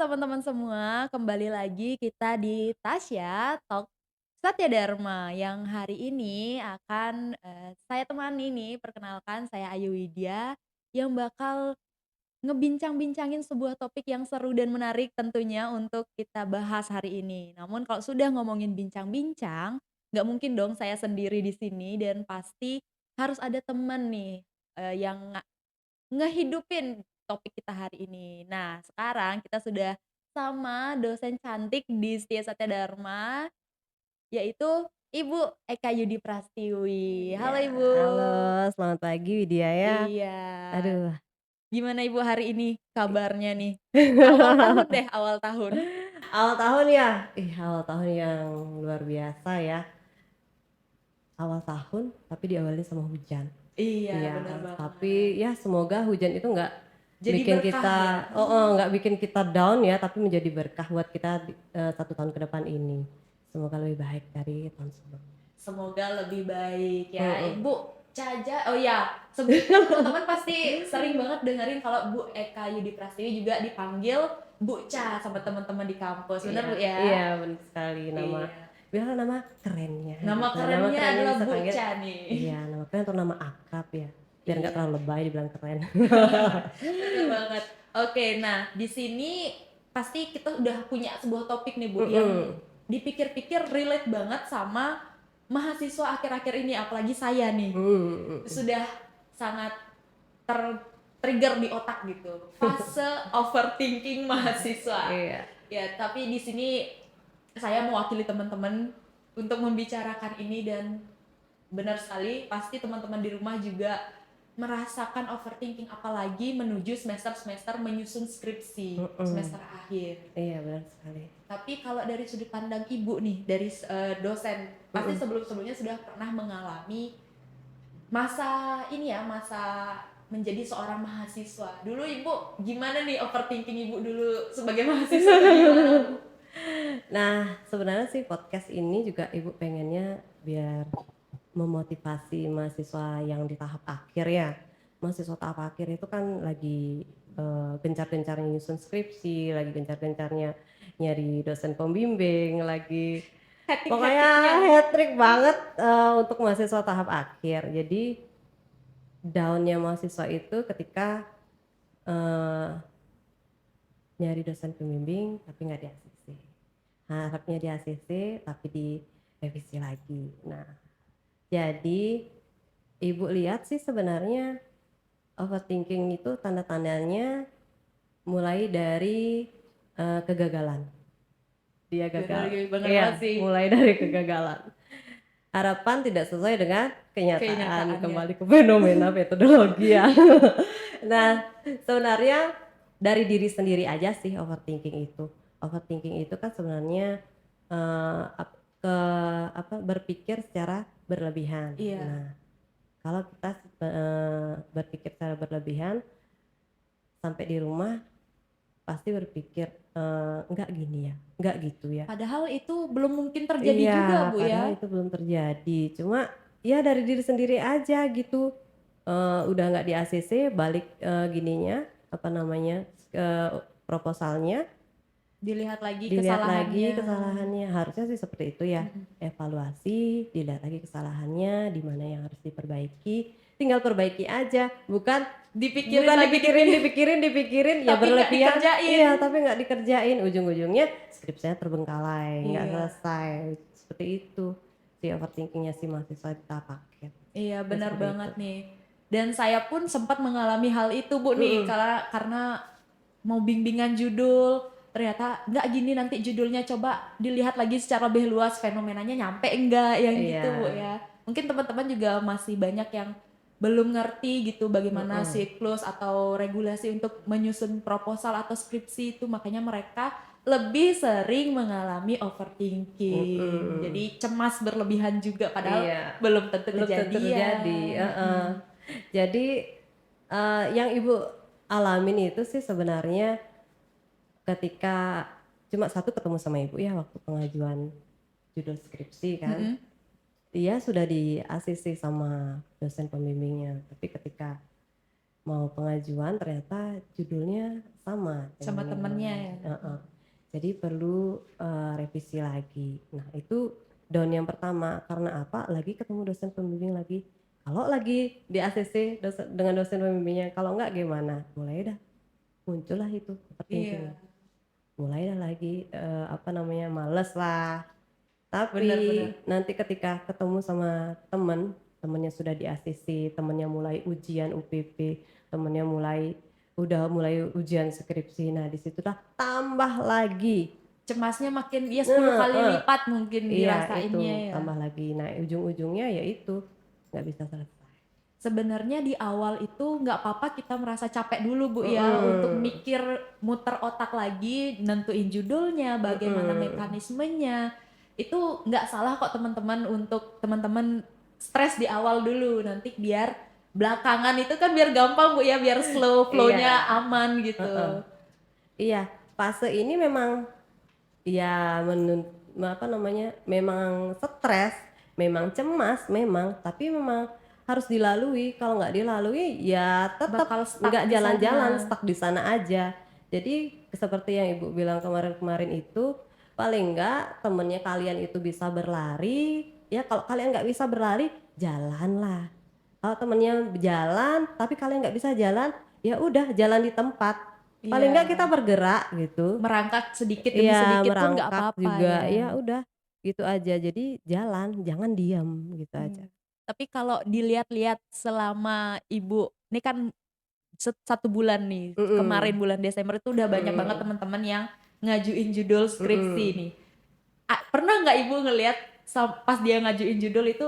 teman-teman semua, kembali lagi kita di Tasya Talk Satya Dharma yang hari ini akan, saya temani nih, perkenalkan saya Ayu Widya yang bakal ngebincang-bincangin sebuah topik yang seru dan menarik tentunya untuk kita bahas hari ini. Namun kalau sudah ngomongin bincang-bincang, nggak mungkin dong saya sendiri di sini dan pasti harus ada teman nih, yang ngehidupin topik kita hari ini. Nah, sekarang kita sudah sama dosen cantik di Setia Satya Dharma, yaitu Ibu Eka Yudi Prastiwi. Iya, Halo Ibu. halo selamat pagi Widya ya. Iya. Aduh, Gimana Ibu hari ini kabarnya nih? Awal tahun deh, awal tahun. awal tahun ya? Awal tahun yang luar biasa ya. Awal tahun tapi diawali sama hujan. Iya, bener Iya, banget. tapi ya semoga hujan itu nggak Jadi bikin berkah kita ya? nggak bikin kita down ya, tapi menjadi berkah buat kita 1 tahun ke depan ini. Semoga lebih baik dari tahun sebelumnya. Semoga lebih baik ya. Mhm. Ibu Caca, oh ya, sebelumnya teman-teman pasti sering banget dengerin kalau Bu Eka Yudi Prastiwi juga dipanggil Bu Ca sama teman-teman di kampus. Bener Iya, Bu ya? iya benar sekali Iya. nama kerennya Nama gitu. Nama kerennya kerennya adalah bisa Bu panggil Ca nih. iya, nama keren atau nama akrab ya, biar nggak Iya. terlalu lebay dibilang keren. Bener banget. Oke, nah di sini pasti kita udah punya sebuah topik nih Bu yang Mhm, dipikir-pikir relate banget sama mahasiswa akhir-akhir ini, apalagi saya nih. mhm mhm. Sudah sangat trigger di otak gitu. Fase overthinking mahasiswa. Iya, Ya, tapi di sini saya mewakili teman-teman untuk membicarakan ini dan benar sekali pasti teman-teman di rumah juga merasakan overthinking apalagi menuju semester-semester menyusun skripsi mhm, semester akhir. iya benar sekali. Tapi kalau dari sudut pandang Ibu nih, dari dosen, pasti Mhm. sebelum-sebelumnya sudah pernah mengalami masa ini ya, masa menjadi seorang mahasiswa. Dulu Ibu gimana nih overthinking Ibu dulu sebagai mahasiswa tuh gimana Bu? Nah, sebenarnya sih podcast ini juga Ibu pengennya biar memotivasi mahasiswa yang di tahap akhir ya. Mahasiswa tahap akhir itu kan lagi, gencar-gencarnya nyusun skripsi, lagi gencar-gencarnya nyari dosen pembimbing, lagi pokoknya Hektik-hektiknya. hat-trick banget, untuk mahasiswa tahap akhir. Jadi down-nya mahasiswa itu ketika, eee, nyari dosen pembimbing tapi nggak di-ACC. Harapnya di-ACC tapi direvisi lagi. Nah, jadi Ibu lihat sih sebenarnya overthinking itu tanda-tandanya mulai dari, kegagalan. Dia Bener gagal bener banget iya, sih mulai dari kegagalan. Harapan tidak sesuai dengan kenyataan, kenyataannya. kembali ke fenomena metodologi ya. Nah, sebenarnya dari diri sendiri aja sih overthinking itu. Overthinking itu kan sebenarnya, eee, ap ke apa, berpikir secara berlebihan. Iya. Nah, kalau kita berpikir secara berlebihan, sampai di rumah pasti berpikir, "Enggak gini ya, enggak gitu ya." Padahal itu belum mungkin terjadi Iya, juga, Bu, ya? padahal itu belum terjadi. Cuma ya dari diri sendiri aja gitu, udah nggak di-ACC balik, gininya, apa namanya, proposalnya, Dilihat lagi dilihat lagi kesalahannya. kesalahannya, harusnya sih seperti itu ya. Mhm. Evaluasi, dilihat lagi kesalahannya, di mana yang harus diperbaiki, tinggal perbaiki aja, bukan Dipikirin bukan lagi dipikirin, ya tapi nggak berlebihan dikerjain. iya, tapi nggak dikerjain, ujung-ujungnya skripsinya terbengkalai, nggak Iya. selesai, seperti itu si overthinking-nya si mahasiswa di tahap akhir, Iya, ya benar seperti itu. banget nih. Dan saya pun sempat mengalami hal itu, Bu, nih, Mhm, karena mau bimbingan judul, ternyata nggak gini nanti judulnya, coba dilihat lagi secara lebih luas fenomenanya nyampe enggak, yang gitu, Bu, iya, ya. Mungkin teman-teman juga masih banyak yang belum ngerti gitu bagaimana mhm, siklus atau regulasi untuk menyusun proposal atau skripsi itu, makanya mereka lebih sering mengalami overthinking. mhm, Jadi cemas berlebihan juga padahal iya, belum tentu belum tentu terjadi, kejadian, heeh. Jadi, yang Ibu alamin itu sih sebenarnya ketika cuma satu ketemu sama Ibu ya waktu pengajuan judul skripsi kan. mhm. Dia sudah di-ACC sama dosen pembimbingnya, tapi ketika mau pengajuan ternyata judulnya sama Sama dengan yang temennya lain, ya? heeh. Jadi perlu, revisi lagi. Nah itu down yang pertama, karena apa, lagi ketemu dosen pembimbing lagi. Kalau lagi di ACC dengan dosen pembimbingnya, kalau enggak gimana? Mulai dah muncullah itu Iya, overthinking-nya. Mulai dah lagi, apa namanya, males lah. Tapi bener-bener. nanti ketika ketemu sama temennya sudah di ACC, temennya mulai ujian UPP, temennya udah mulai ujian skripsi, nah di situ dah tambah lagi. Cemasnya makin ya 10 Nah, kali lipat mungkin iya dirasainnya itu, ya. tambah lagi. Nah ujung-ujungnya ya itu, nggak bisa selesai. Sebenarnya di awal itu nggak apa-apa kita merasa capek dulu Bu ya, untuk Mhm, mikir muter otak lagi, nentuin judulnya, bagaimana mhm. mekanismenya. Itu nggak salah kok teman-teman untuk teman-teman stres di awal dulu, nanti biar belakangan itu kan biar gampang Bu ya, biar slow, Iya, flow-nya aman heeh. gitu. Iya, fase ini memang ya apa namanya, memang stres, memang cemas memang, tapi memang harus dilalui, kalau nggak dilalui ya tetap Bakal stuck nggak di sana. jalan-jalan, stuck di sana aja. Jadi seperti yang Ibu bilang kemarin-kemarin itu, paling nggak temennya kalian itu bisa berlari, ya kalau kalian nggak bisa berlari, jalanlah. Kalau temennya jalan, tapi kalian nggak bisa jalan, ya udah jalan di tempat. Paling nggak kita Iya, bergerak gitu. merangkak sedikit demi Iya, sedikit pun nggak merangkak apa-apa juga, ya. ya udah gitu aja. Jadi jalan, jangan diam gitu aja. Mmm. Tapi kalau dilihat-lihat selama Ibu ini kan 1 bulan nih, kemarin Mhm, bulan Desember itu udah banyak banget mhm, teman-teman yang ngajuin judul skripsi mhm. nih. Pernah nggak Ibu ngelihat pas dia ngajuin judul itu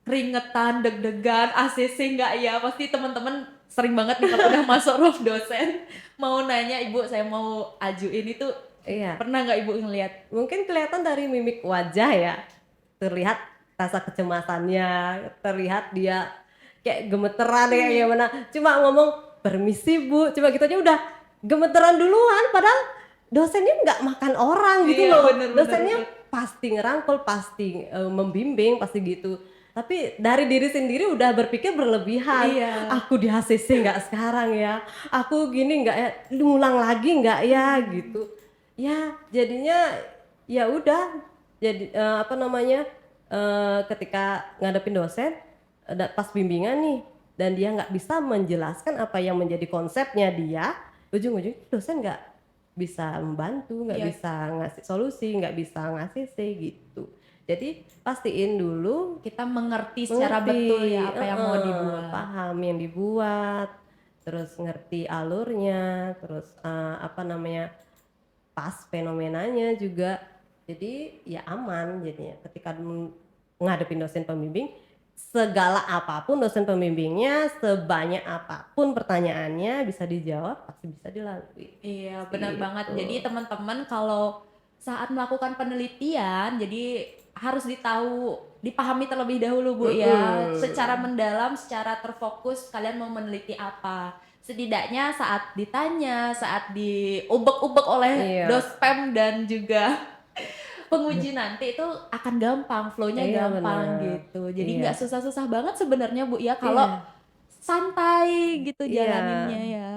keringetan, deg-degan, ACC nggak ya? Pasti teman-teman sering banget nih kalau udah masuk room dosen mau nanya, "Ibu saya mau ajuin," itu Iya, pernah nggak Ibu ngelihat? mungkin kelihatan dari mimik wajah ya, terlihat rasa kecemasannya, terlihat dia kayak gemeteran kayak Iya. gimana, cuma ngomong, "Permisi Bu," cuma gitu aja udah gemeteran duluan, padahal dosennya nggak makan orang gitu Iya, loh. bener bener Dosennya bener. pasti ngerangkul, pasti, membimbing, pasti gitu. Tapi dari diri sendiri udah berpikir berlebihan, Iya. "Aku di HCC nggak sekarang ya? Aku gini nggak ya? Ngulang lagi nggak ya?" Mhm. Gitu. Ya jadinya ya udah, jadi, apa namanya, ketika ngadepin dosen, pas bimbingan nih, dan dia nggak bisa menjelaskan apa yang menjadi konsepnya dia, ujung-ujungnya dosen nggak bisa membantu, nggak Iya, bisa ngasih solusi, nggak bisa ngasih say gitu. Jadi pastiin dulu kita mengerti secara betul ya ngerti, apa yang mau heeh, dibuat. paham yang dibuat, terus ngerti alurnya, terus, apa namanya, pas fenomenanya juga. Jadi ya aman jadinya ketika ngadepin dosen pembimbing, segala apapun dosen pembimbingnya, sebanyak apapun pertanyaannya bisa dijawab, pasti bisa dilalui, Iya, benar banget. gitu. Jadi teman-teman kalau saat melakukan penelitian, jadi harus dipahami terlebih dahulu Bu ya, secara Mhm, mendalam, secara terfokus kalian mau meneliti apa. Setidaknya saat ditanya, saat diubek-ubek oleh iya, dospem dan juga penguji nanti itu akan gampang, flow-nya iya gampang bener, gitu. Jadi iya, nggak susah-susah banget sebenarnya Bu ya kalau iya, santai gitu iya, jalaninnya ya.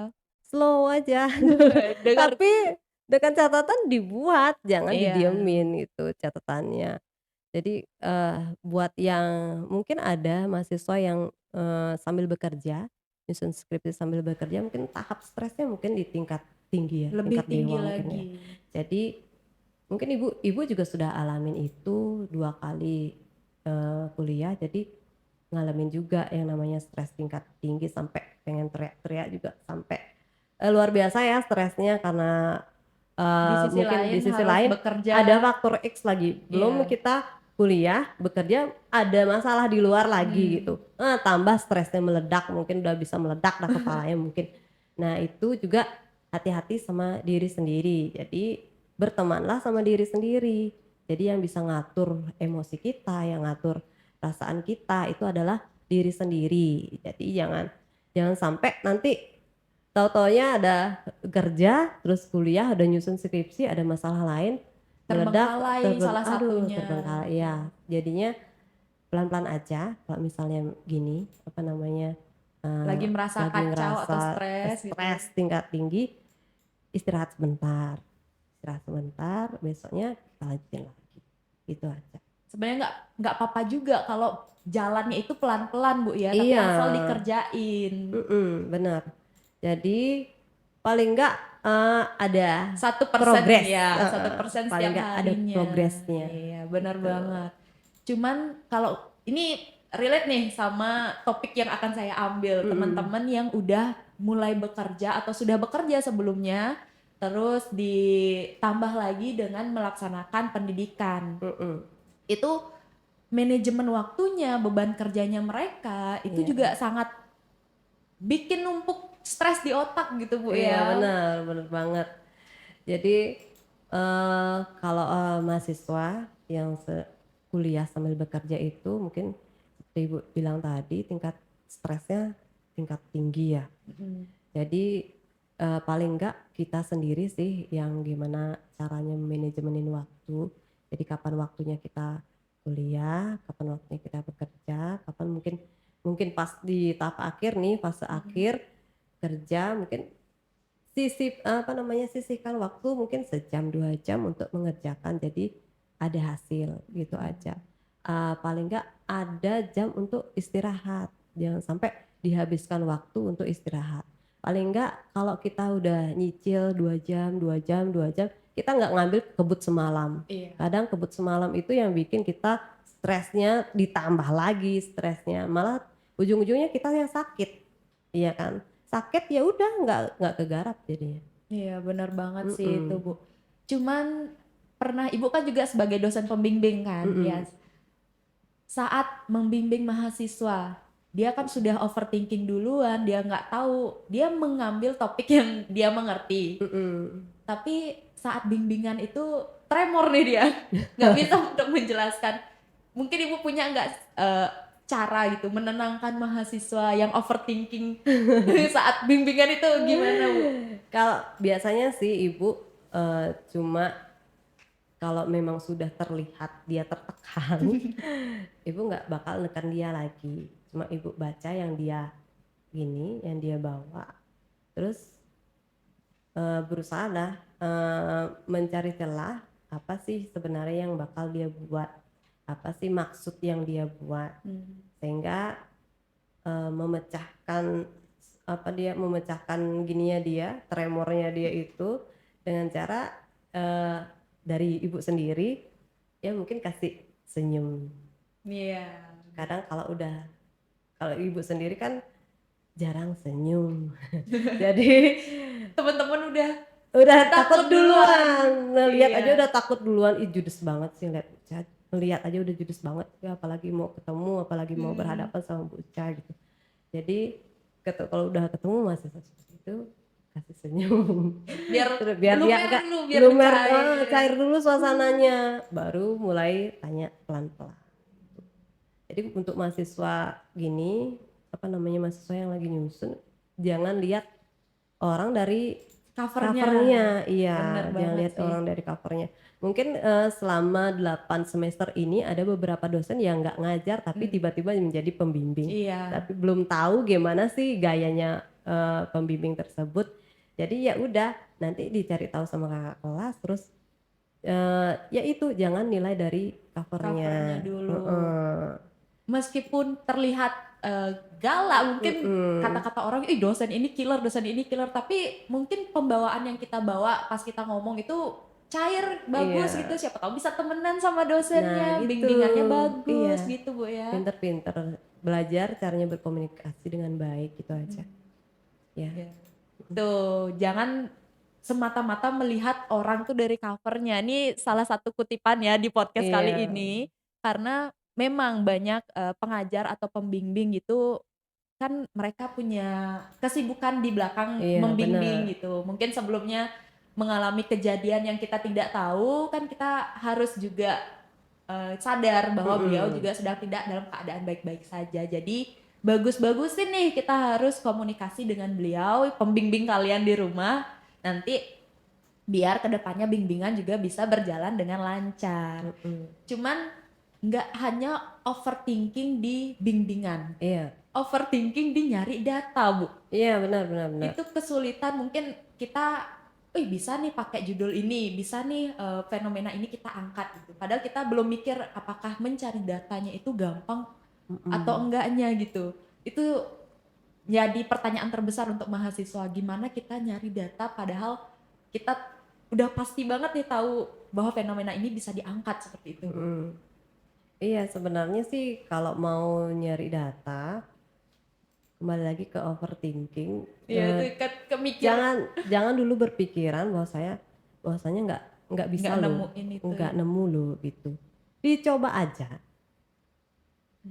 slow aja. Dengar Tapi dengan catatan dibuat, jangan iya. didiemin gitu catatannya. Jadi, buat yang mungkin ada mahasiswa yang, sambil bekerja, nyusun skripsi sambil bekerja mungkin tahap stresnya mungkin di tingkat tinggi ya, Lebih tingkat tinggi dewa mungkin ya. lagi. Jadi mungkin Ibu juga sudah alamin itu 2 kali, kuliah, jadi ngalamin juga yang namanya stres tingkat tinggi sampai pengen teriak-teriak juga sampai, luar biasa ya stresnya karena, Di sisi mungkin di lain sisi harus lain bekerja ada faktor X lagi, belum iya, kita kuliah, bekerja, ada masalah di luar lagi mhm, gitu, tambah stresnya meledak, mungkin udah bisa meledak dah kepalanya mungkin. Nah itu juga hati-hati sama diri sendiri, jadi bertemanlah sama diri sendiri. Jadi yang bisa ngatur emosi kita, yang ngatur perasaan kita itu adalah diri sendiri. Jadi jangan jangan sampai nanti tahu-taunya ada kerja, terus kuliah, udah nyusun skripsi, ada masalah lain, meledak, terbengkalai salah aduh satunya. terbengkalai ya. Jadinya pelan-pelan aja kalau misalnya gini, apa namanya, Lagi merasa lagi kacau atau ngerasa stres gitu. stres tingkat tinggi, istirahat sebentar. Istirahat sebentar, besoknya kita lanjutin lagi. Gitu aja. Sebenarnya nggak apa-apa juga kalau jalannya itu pelan-pelan Bu ya, tapi Iya, asal dikerjain. benar. Jadi paling enggak ada 1% progres, ya, 1% paling setiap enggak ada harinya. progresnya. Iya, benar Gitu. banget. Cuman kalau ini relate nih sama topik yang akan saya ambil, Mhm, teman-teman yang udah mulai bekerja atau sudah bekerja sebelumnya, terus ditambah lagi dengan melaksanakan pendidikan. mhm, Itu manajemen waktunya, beban kerjanya mereka itu iya. juga sangat bikin numpuk stres di otak gitu Bu Iya ya. benar, benar banget. Jadi, kalau, mahasiswa yang kuliah sambil bekerja itu mungkin seperti Ibu bilang tadi tingkat stresnya tingkat tinggi ya. Mhm. Jadi, paling enggak kita sendiri sih yang gimana caranya manajemenin waktu. Jadi kapan waktunya kita kuliah, kapan waktunya kita bekerja, kapan mungkin mungkin pas di tahap akhir nih, fase Mhm. akhir kerja mungkin sisihkan waktu mungkin sejam, 2 jam untuk mengerjakan jadi ada hasil gitu aja. Mhm. Paling enggak ada jam untuk istirahat, jangan sampai dihabiskan waktu untuk istirahat. Paling enggak kalau kita udah nyicil 2 jam 2 jam 2 jam, kita nggak ngambil kebut semalam. Iya. Kadang kebut semalam itu yang bikin kita stresnya ditambah lagi stresnya, malah ujung-ujungnya kita yang sakit, iya kan? Sakit ya udah nggak kegarap jadinya. Iya, benar banget sih itu, Bu. Mhm, Cuman pernah Ibu kan juga sebagai dosen pembimbing kan, ya. mhm, Saat membimbing mahasiswa, dia kan sudah overthinking duluan, dia nggak tahu, dia mengambil topik yang dia mengerti. mhm. Tapi saat bimbingan itu tremor nih dia, nggak bisa untuk menjelaskan. Mungkin Ibu punya nggak cara gitu menenangkan mahasiswa yang overthinking saat bimbingan itu gimana, Bu? Kalau biasanya sih Ibu, cuma kalau memang sudah terlihat dia tertekan, Ibu nggak bakal neken dia lagi. Cuma Ibu baca yang dia yang dia bawa, terus, berusaha lah, mencari celah, apa sih sebenarnya yang bakal dia buat, apa sih maksud yang dia buat, Mmm. sehingga memecahkan memecahkan gininya dia, tremornya dia itu dengan cara, eee, dari ibu sendiri, ya mungkin kasih senyum. Iya. Kadang kalau ibu sendiri kan jarang senyum. Jadi Temen-temen udah udah takut takut duluan. duluan, ngelihat aja Iya. udah takut duluan, ih judes banget sih ngelihat aja udah judes banget, ya apalagi mau ketemu, apalagi mau Mhm. berhadapan sama Bu Ca gitu. Jadi kalau udah ketemu mahasiswa seperti itu, kasih senyum. Biar Terus biar dia lumer agak dulu, biar mencair. cair dulu suasananya, baru mulai tanya pelan-pelan. Jadi untuk mahasiswa gini, apa namanya, mahasiswa yang lagi nyusun, jangan lihat orang dari Cover-nya. cover-nya, Bener iya, jangan banget lihat sih. orang dari cover-nya. Mungkin, selama 8 semester ini ada beberapa dosen yang nggak ngajar tapi Mmm. tiba-tiba menjadi pembimbing. Iya. Tapi belum tahu gimana sih gayanya, pembimbing tersebut. Jadi ya udah, nanti dicari tahu sama kakak kelas terus, ya itu jangan nilai dari Cover-nya cover-nya. dulu. Heeh, Meskipun terlihat, galak mungkin mhm, kata-kata orang, "Ih dosen ini killer," tapi mungkin pembawaan yang kita bawa pas kita ngomong itu cair, bagus gitu, iya. siapa tahu bisa temenan sama Nah dosennya, gitu, bimbingannya iya. bagus gitu, Bu, ya. Pinter-pinter, belajar caranya berkomunikasi dengan baik gitu aja, Mhm. ya. Iya. Tuh, jangan semata-mata melihat orang tuh dari cover-nya. Ini salah satu kutipan ya di podcast kali Iya, ini, karena memang banyak, pengajar atau pembimbing gitu, kan mereka punya kesibukan di belakang iya membimbing bener, gitu. Mungkin sebelumnya mengalami kejadian yang kita tidak tahu, kan kita harus juga, sadar bahwa beliau mhm, juga sedang tidak dalam keadaan baik-baik saja. Jadi bagus-bagusin nih kita harus komunikasi dengan beliau, pembimbing kalian di rumah, nanti biar kedepannya bimbingan juga bisa berjalan dengan lancar. mhm, Cuman nggak hanya overthinking di bimbingan. iya, overthinking di nyari data, Bu. Iya, benar benar benar. Itu kesulitan mungkin kita, bisa nih pakai judul ini, bisa nih, fenomena ini kita angkat gitu. Padahal kita belum mikir apakah mencari datanya itu gampang atau Mhm, enggaknya gitu. Itu jadi pertanyaan terbesar untuk mahasiswa, gimana kita nyari data padahal kita udah pasti banget nih tahu bahwa fenomena ini bisa diangkat seperti itu, Bu. mhm. Iya, sebenarnya sih kalau mau nyari data, kembali lagi ke overthinking, Iya eee, itu kan kemikir jangan jangan dulu berpikiran bahwasanya nggak bisa nggak loh, nemuin itu nggak ya. nemu loh gitu. Dicoba aja,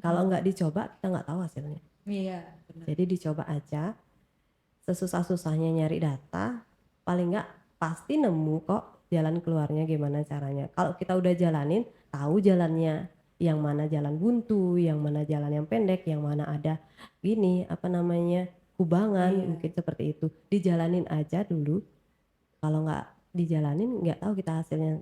kalau Mhm. nggak dicoba kita nggak tahu hasilnya. Iya, benar. Jadi dicoba aja, sesusah-susahnya nyari data, paling nggak pasti nemu kok jalan keluarnya gimana caranya. Kalau kita udah jalanin, tahu jalannya, yang mana jalan buntu, yang mana jalan yang pendek, yang mana ada gini, apa namanya, kubangan, Iya. mungkin seperti itu. Dijalanin aja dulu, kalau nggak dijalanin nggak tahu kita hasilnya,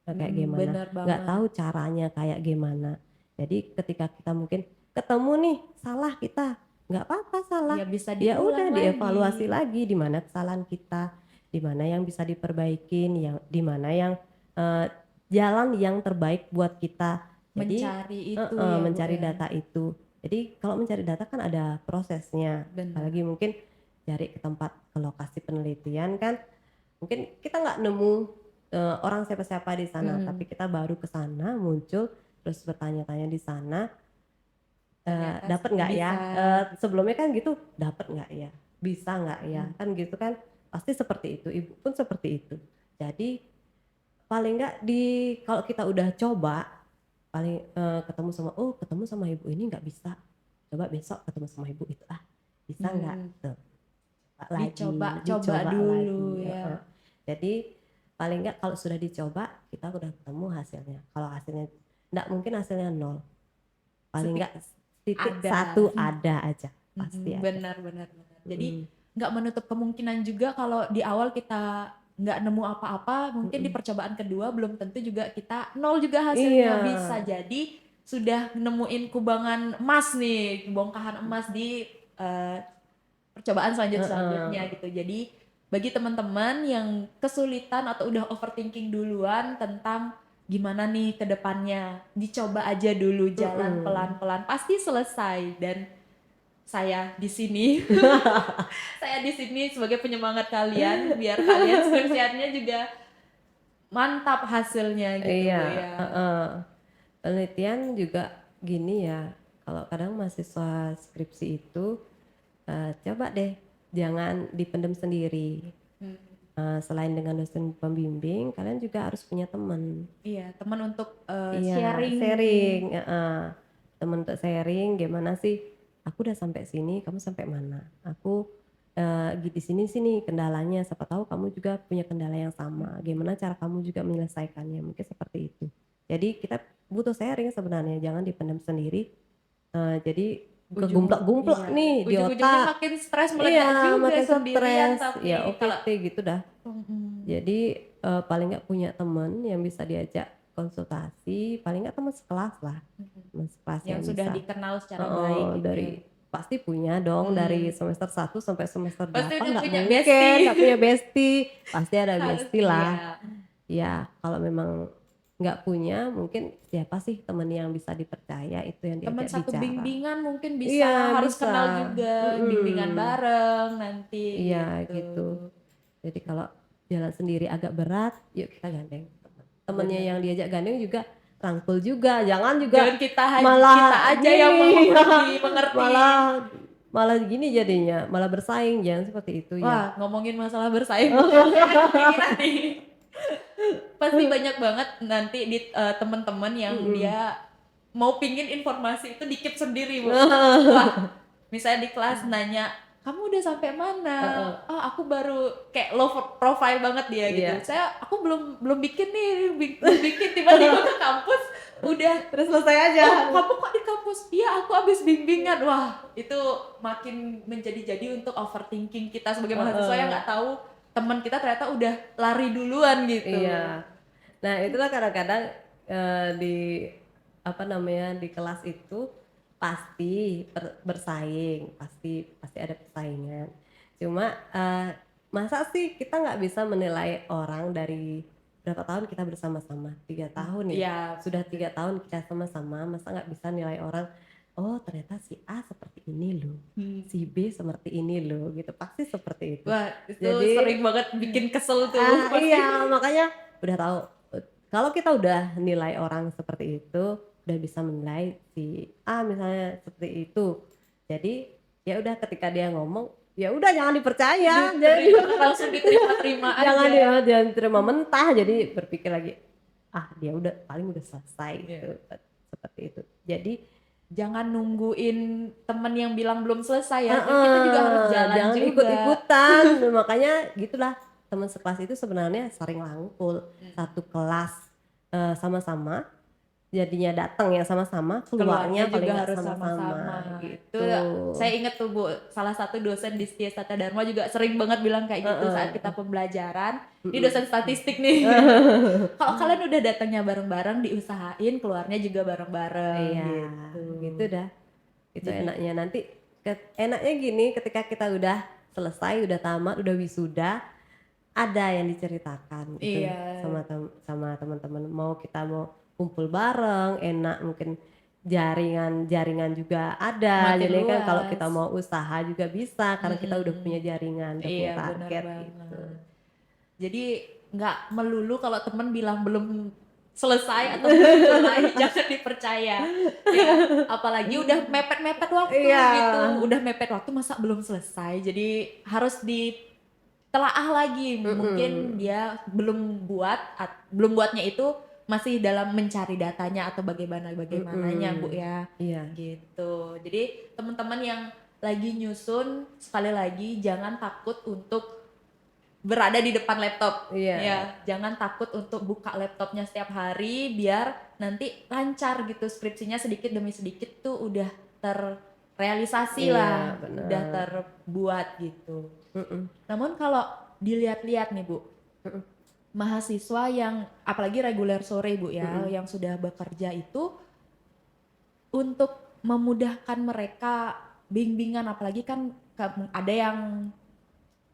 kayak gimana, Bener nggak tahu banget. caranya kayak gimana. Jadi ketika kita mungkin ketemu nih, salah kita, nggak apa-apa salah, Ya bisa ya diulang udah dievaluasi lagi, lagi di mana kesalahan kita, di mana yang bisa diperbaikin, yang di mana yang, eee, jalan yang terbaik buat kita. Jadi mencari itu heeh, ya, Bu, mencari ya. data itu. Jadi kalau mencari data kan ada prosesnya, Benar. apalagi mungkin cari ke tempat ke lokasi penelitian kan, mungkin kita nggak nemu, orang siapa-siapa di sana, tapi Mhm. kita baru ke sana muncul, terus bertanya-tanya di sana, Ternyata "Dapat nggak ya?" bisa gitu. Sebelumnya kan gitu, "Dapat nggak ya? Bisa nggak ya?" Mhm. Kan gitu kan, pasti seperti itu, ibu pun seperti itu. Jadi paling nggak kalau kita udah coba, ketemu sama, "Oh ketemu sama ibu ini nggak bisa, coba besok ketemu sama ibu itu, ah bisa nggak?" Mhm. Tuh. Coba lagi, Dicoba-coba dicoba dulu lagi, ya. heeh. Jadi paling nggak kalau sudah dicoba kita udah ketemu hasilnya. Kalau hasilnya nggak mungkin hasilnya nol, paling Setik nggak titik ada. satu ada aja, pasti ada. Benar benar benar. Jadi Mhm, nggak menutup kemungkinan juga kalau di awal kita nggak nemu apa-apa, mungkin di mhm. percobaan kedua belum tentu juga kita nol juga Iya, hasilnya. Bisa jadi sudah nemuin kubangan emas nih, bongkahan emas di, eee, percobaan heeh, selanjutnya gitu. Jadi bagi teman-teman yang kesulitan atau udah overthinking duluan tentang gimana nih ke depannya, dicoba aja dulu jalan mhm. pelan-pelan, pasti selesai dan saya di sini saya di sini sebagai penyemangat kalian, biar kalian skripsiannya juga mantap hasilnya gitu, Iya, Bu, ya. heeh. Penelitian juga gini ya, kalau kadang mahasiswa skripsi itu, coba deh jangan dipendam sendiri. Mhm, Selain dengan dosen pembimbing, kalian juga harus punya teman. iya, teman untuk, Iya, sharing sharing, heeh. Temen untuk sharing, gimana sih, "Aku udah sampai sini, kamu sampai mana? Aku, di sini sini kendalanya, siapa tahu kamu juga punya kendala yang sama, mhm, gimana cara kamu juga menyelesaikannya?" Mungkin seperti itu. Jadi kita butuh sharing sebenarnya, jangan dipendam sendiri, jadi kegumplak-gumplak iya, nih di ujung-ujungnya otak. makin stres meledak Iya, juga makin sendirian stres, ya tapi kalau OPT gitu dah. mhm, Jadi, paling nggak punya temen yang bisa diajak konsultasi, paling nggak teman sekelas lah, mhm, teman sekelas yang yang sudah bisa dikenal secara baik heeh, gitu dari ya. pasti punya dong dari Mhm, semester 1 sampai semester pasti 8 udah nggak punya mungkin bestie. nggak punya bestie, pasti ada Harus bestie lah. iya. Ya kalau memang nggak punya, mungkin siapa sih temen yang bisa dipercaya itu yang Teman diajak satu bicara. bimbingan mungkin bisa, Iya harus bisa, kenal juga, bimbingan mhm, bareng nanti iya gitu. gitu. Jadi kalau jalan sendiri agak berat, yuk kita gandeng temen. Temennya Bener, yang diajak gandeng juga rangkul juga, jangan juga jangan kita malah aja yang mau gini, dimengerti. malah malah gini jadinya, malah bersaing, jangan seperti itu ya. Wah, ngomongin masalah bersaing jadi kepikiran nih. Pasti banyak banget nanti di temen-temen yang Mhm. dia mau pingin informasi itu di-keep sendiri, Bu. Wah, misalnya di kelas nanya, "Kamu udah sampai mana?" Heeh, "Oh, aku baru," kayak low profile banget dia gitu. iya. Aku belum belum bikin nih, belum bikin." Tiba-tiba ke kampus udah, Udah selesai aja. "Oh, kamu kok di kampus?" "Iya, aku habis bimbingan." Wah, itu makin menjadi-jadi untuk overthinking kita sebagai mahasiswa yang Heeh, nggak tahu teman kita ternyata udah lari duluan gitu. iya. Nah itulah kadang-kadang, di apa namanya, di kelas itu pasti bersaing, pasti pasti ada persaingan. Cuma, masa sih kita nggak bisa menilai orang dari berapa tahun kita bersama-sama, 3 tahun ya? Iya, Sudah 3 tahun kita sama-sama, masa nggak bisa nilai orang, "Oh ternyata si A seperti ini loh, mhm. si B seperti ini loh," gitu, pasti seperti itu. Wah, itu Jadi sering banget bikin kesel tuh pasti. iya, makanya udah tahu, kalau kita udah nilai orang seperti itu, udah bisa menilai si A misalnya seperti itu. Jadi, ya udah ketika dia ngomong, ya udah jangan dipercaya, jadi Langsung diterima-terima aja. jangan terima mentah, jadi berpikir lagi, "Ah, dia udah paling udah selesai," gitu, Iya. seperti itu. Jadi Jangan nungguin temen yang bilang belum selesai ya, kan kita juga harus heeh, jalan jangan juga. ikut-ikutan, makanya gitulah teman sekelas itu sebenarnya sering rangkul, Mhm. satu kelas, sama-sama, jadinya datang ya sama-sama, Keluarnya keluarnya paling juga nggak harus sama-sama, sama-sama. Itu gitu. saya inget tuh Bu, salah satu dosen di Setia Satya Dharma juga sering banget bilang kayak gitu saat kita Heeh, pembelajaran. Ini dosen mhm. statistik nih. Kalau kalian udah datangnya bareng-bareng, diusahain keluarnya juga bareng-bareng Iya, gitu. gitu dah, itu Jadi enaknya. Nanti enaknya gini, ketika kita udah selesai, udah tamat, udah wisuda, ada yang diceritakan gitu iya, sama teman-teman, mau kumpul bareng, enak, mungkin jaringan juga ada, makin jadi kan kalau kita luas. mau usaha juga bisa karena kita udah punya Mhm. jaringan, udah Iya, punya bener target gitu. banget. Jadi nggak melulu kalau temen bilang belum selesai atau belum mulai jangan dipercaya ya, apalagi udah mepet-mepet waktu Iya, gitu, udah mepet waktu masa belum selesai, jadi harus ditelaah lagi mungkin mhm, dia belum buatnya itu masih dalam mencari datanya atau bagaimananya Bu mhm, ya, iya gitu. Jadi teman-teman yang lagi nyusun sekali lagi jangan takut untuk berada di depan laptop, iya ya jangan takut untuk buka laptopnya setiap hari biar nanti lancar gitu skripsinya sedikit demi sedikit tuh udah terrealisasi iya, lah, udah bener, terbuat gitu. mhm Namun kalau dilihat-lihat nih Bu, mhm mahasiswa yang apalagi reguler sore Bu ya, mhm yang sudah bekerja itu untuk memudahkan mereka bimbingan apalagi kan ada yang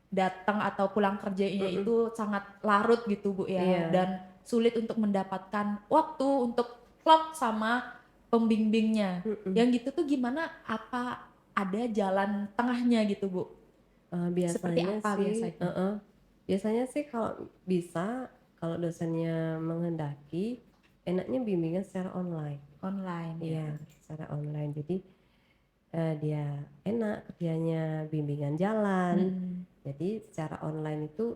datang atau pulang kerjanya mhm, itu sangat larut gitu Bu ya, iya, dan sulit untuk mendapatkan waktu untuk vlog sama pembimbingnya. mhm. Yang gitu tuh gimana? Apa ada jalan tengahnya gitu Bu? Seperti Biasanya apa sih biasanya? heeh, biasanya sih kalau bisa, kalau dosennya menghendaki, enaknya bimbingan secara online. Online ya? Iya, secara online. Jadi, dia enak kerjanya, bimbingan jalan. Mhm, Jadi secara online itu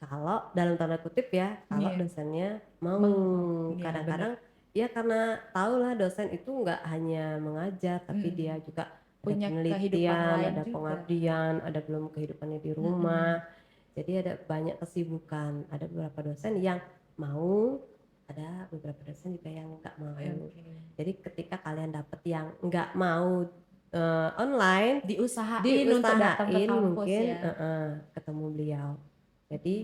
kalau dalam tanda kutip ya, kalau iya, dosennya mau. meng iya bener, Kadang-kadang ya karena tahulah dosen itu nggak hanya mengajar, tapi dia mhm, juga ada punya kehidupan penelitian, lain ada juga. pengabdian, ada belum kehidupannya di Mhm, rumah. Jadi ada banyak kesibukan. Ada beberapa dosen yang mau, ada beberapa dosen juga yang nggak mau. oke. Jadi ketika kalian dapet yang nggak mau, online, Diusahain untuk datang ke diusahain kampus mungkin ya? ketemu beliau. Mhm, Jadi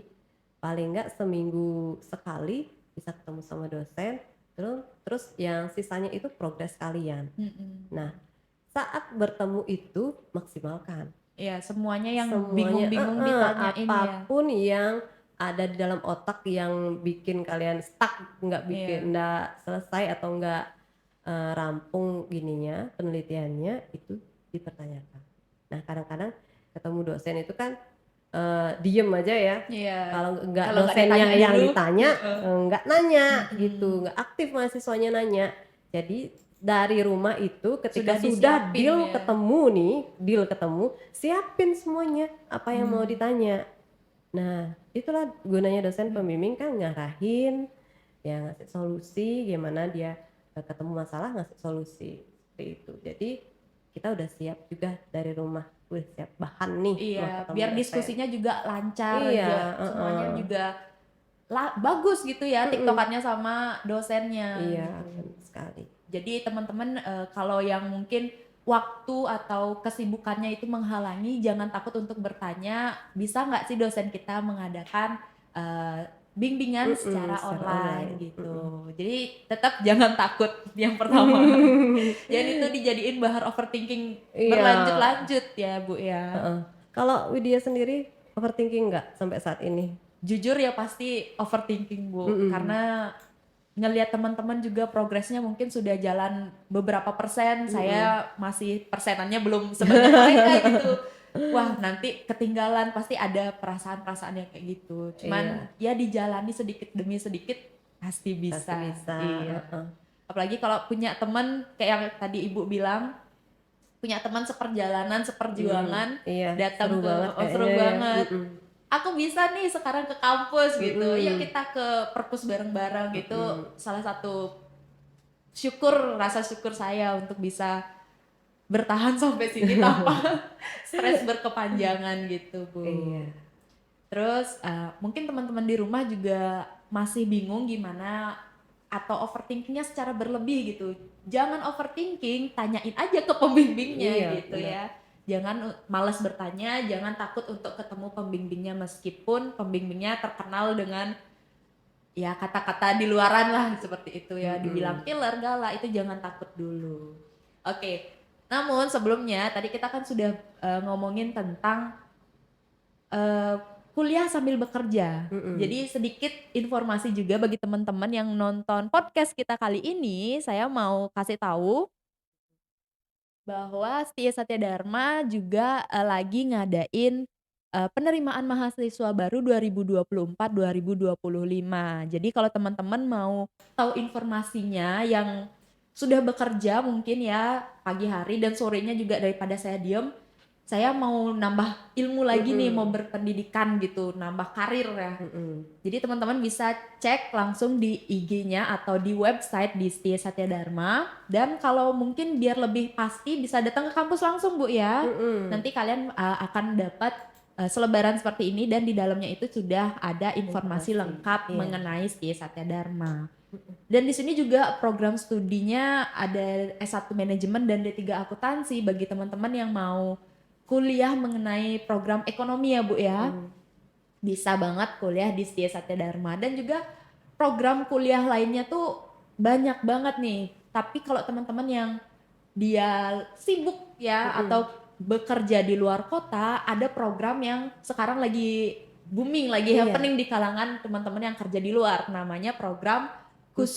paling nggak seminggu sekali bisa ketemu sama dosen, terus terus yang sisanya itu progres kalian. mhm. Nah, saat bertemu itu maksimalkan. Iya, semuanya yang Semuanya bingung-bingung ditanyain ya? apapun yang ada di dalam otak yang bikin kalian stuck, Iya, nggak selesai atau nggak, rampung gininya, penelitiannya, itu dipertanyakan. Nah, kadang-kadang ketemu dosen itu kan, diem aja ya, iya. kalau nggak Kalau nggak ditanya dosennya yang dulu ditanya, heeh, nggak nanya mhm, gitu, nggak aktif mahasiswanya nanya. Jadi dari rumah itu ketika sudah sudah disiapin deal ya? ketemu nih, siapin semuanya apa yang mau Mmm, ditanya. Nah, itulah gunanya dosen mhm, pembimbing kan ngarahin, ya ngasih solusi, gimana dia, ketemu masalah ngasih solusi, seperti itu. Jadi kita udah siap juga dari rumah, wih siap bahan nih mau iya, ketemu biar dosen. diskusinya juga lancar, Iya, semuanya heeh, juga bagus gitu ya mhm, tiktokannya sama dosennya iya gitu. bener sekali. Jadi teman-teman, kalau yang mungkin waktu atau kesibukannya itu menghalangi, jangan takut untuk bertanya, "Bisa nggak sih dosen kita mengadakan, bimbingan secara secara online online, gitu. Jadi tetap jangan takut yang pertama. Jangan itu dijadiin bahan overthinking Iya, berlanjut-lanjut ya, Bu, ya. heeh. Kalau Widya sendiri overthinking nggak sampai saat ini? Jujur ya pasti overthinking, Bu, Mhm, karena ngelihat teman-teman juga progresnya mungkin sudah jalan beberapa persen, mhm. saya masih persenannya belum sebanyak mereka gitu. Wah, nanti ketinggalan, pasti ada perasaan-perasaan yang kayak gitu. Cuman Iya, ya dijalani sedikit demi sedikit pasti pasti bisa. bisa, Iya. heeh. Apalagi kalau punya teman kayak yang tadi Ibu bilang, punya teman seperjalanan, seperjuangan, Iya, seru datang ke banget oh, seru kayaknya ya, banget. Aku bisa nih sekarang ke kampus gitu, yuk mhm, kita ke perpus bareng-bareng gitu. mhm. Salah satu rasa syukur saya untuk bisa bertahan sampai sini tanpa stres berkepanjangan gitu, Bu. Iya, Terus mungkin teman-teman di rumah juga masih bingung gimana atau overthinkingnya secara berlebih gitu. Jangan overthinking, tanyain aja ke pembimbingnya iya gitu benar, ya. Jangan malas bertanya, jangan takut untuk ketemu pembimbingnya meskipun pembimbingnya terkenal dengan ya kata-kata di luaran lah seperti itu ya. Dibilang mhm, killer, galak, itu jangan takut dulu. Oke, namun sebelumnya tadi kita kan sudah ngomongin tentang Eee, kuliah sambil bekerja. mhm. Jadi sedikit informasi juga bagi teman-teman yang nonton podcast kita kali ini, saya mau kasih tahu bahwa Setia Satya Dharma juga, lagi ngadain, penerimaan mahasiswa baru 2024-2025. Jadi kalau teman-teman mau tahu informasinya yang sudah bekerja mungkin ya pagi hari dan sorenya juga daripada saya diem, saya mau nambah ilmu lagi nih, mau Mhm, berpendidikan gitu, nambah karir ya. mhm. Jadi teman-teman bisa cek langsung di IG-nya atau di website di Setia Satya Dharma dan kalau mungkin biar lebih pasti bisa datang ke kampus langsung, Bu, ya. Mhm, Nanti kalian, akan dapat, selebaran seperti ini dan di dalamnya itu sudah ada informasi informasi, lengkap iya, mengenai Setia Satya Dharma. mhm, Dan di sini juga program studinya ada S1 Manajemen dan D3 Akuntansi bagi teman-teman yang mau kuliah mengenai program ekonomi ya, Bu, ya. mhm, Bisa banget kuliah di Setia Satya Dharma dan juga program kuliah lainnya tuh banyak banget nih. Tapi kalau teman-teman yang dia sibuk ya mhm. atau bekerja di luar kota, ada program yang sekarang lagi booming, lagi Iya, happening di kalangan teman-teman yang kerja di luar. Namanya program khusus.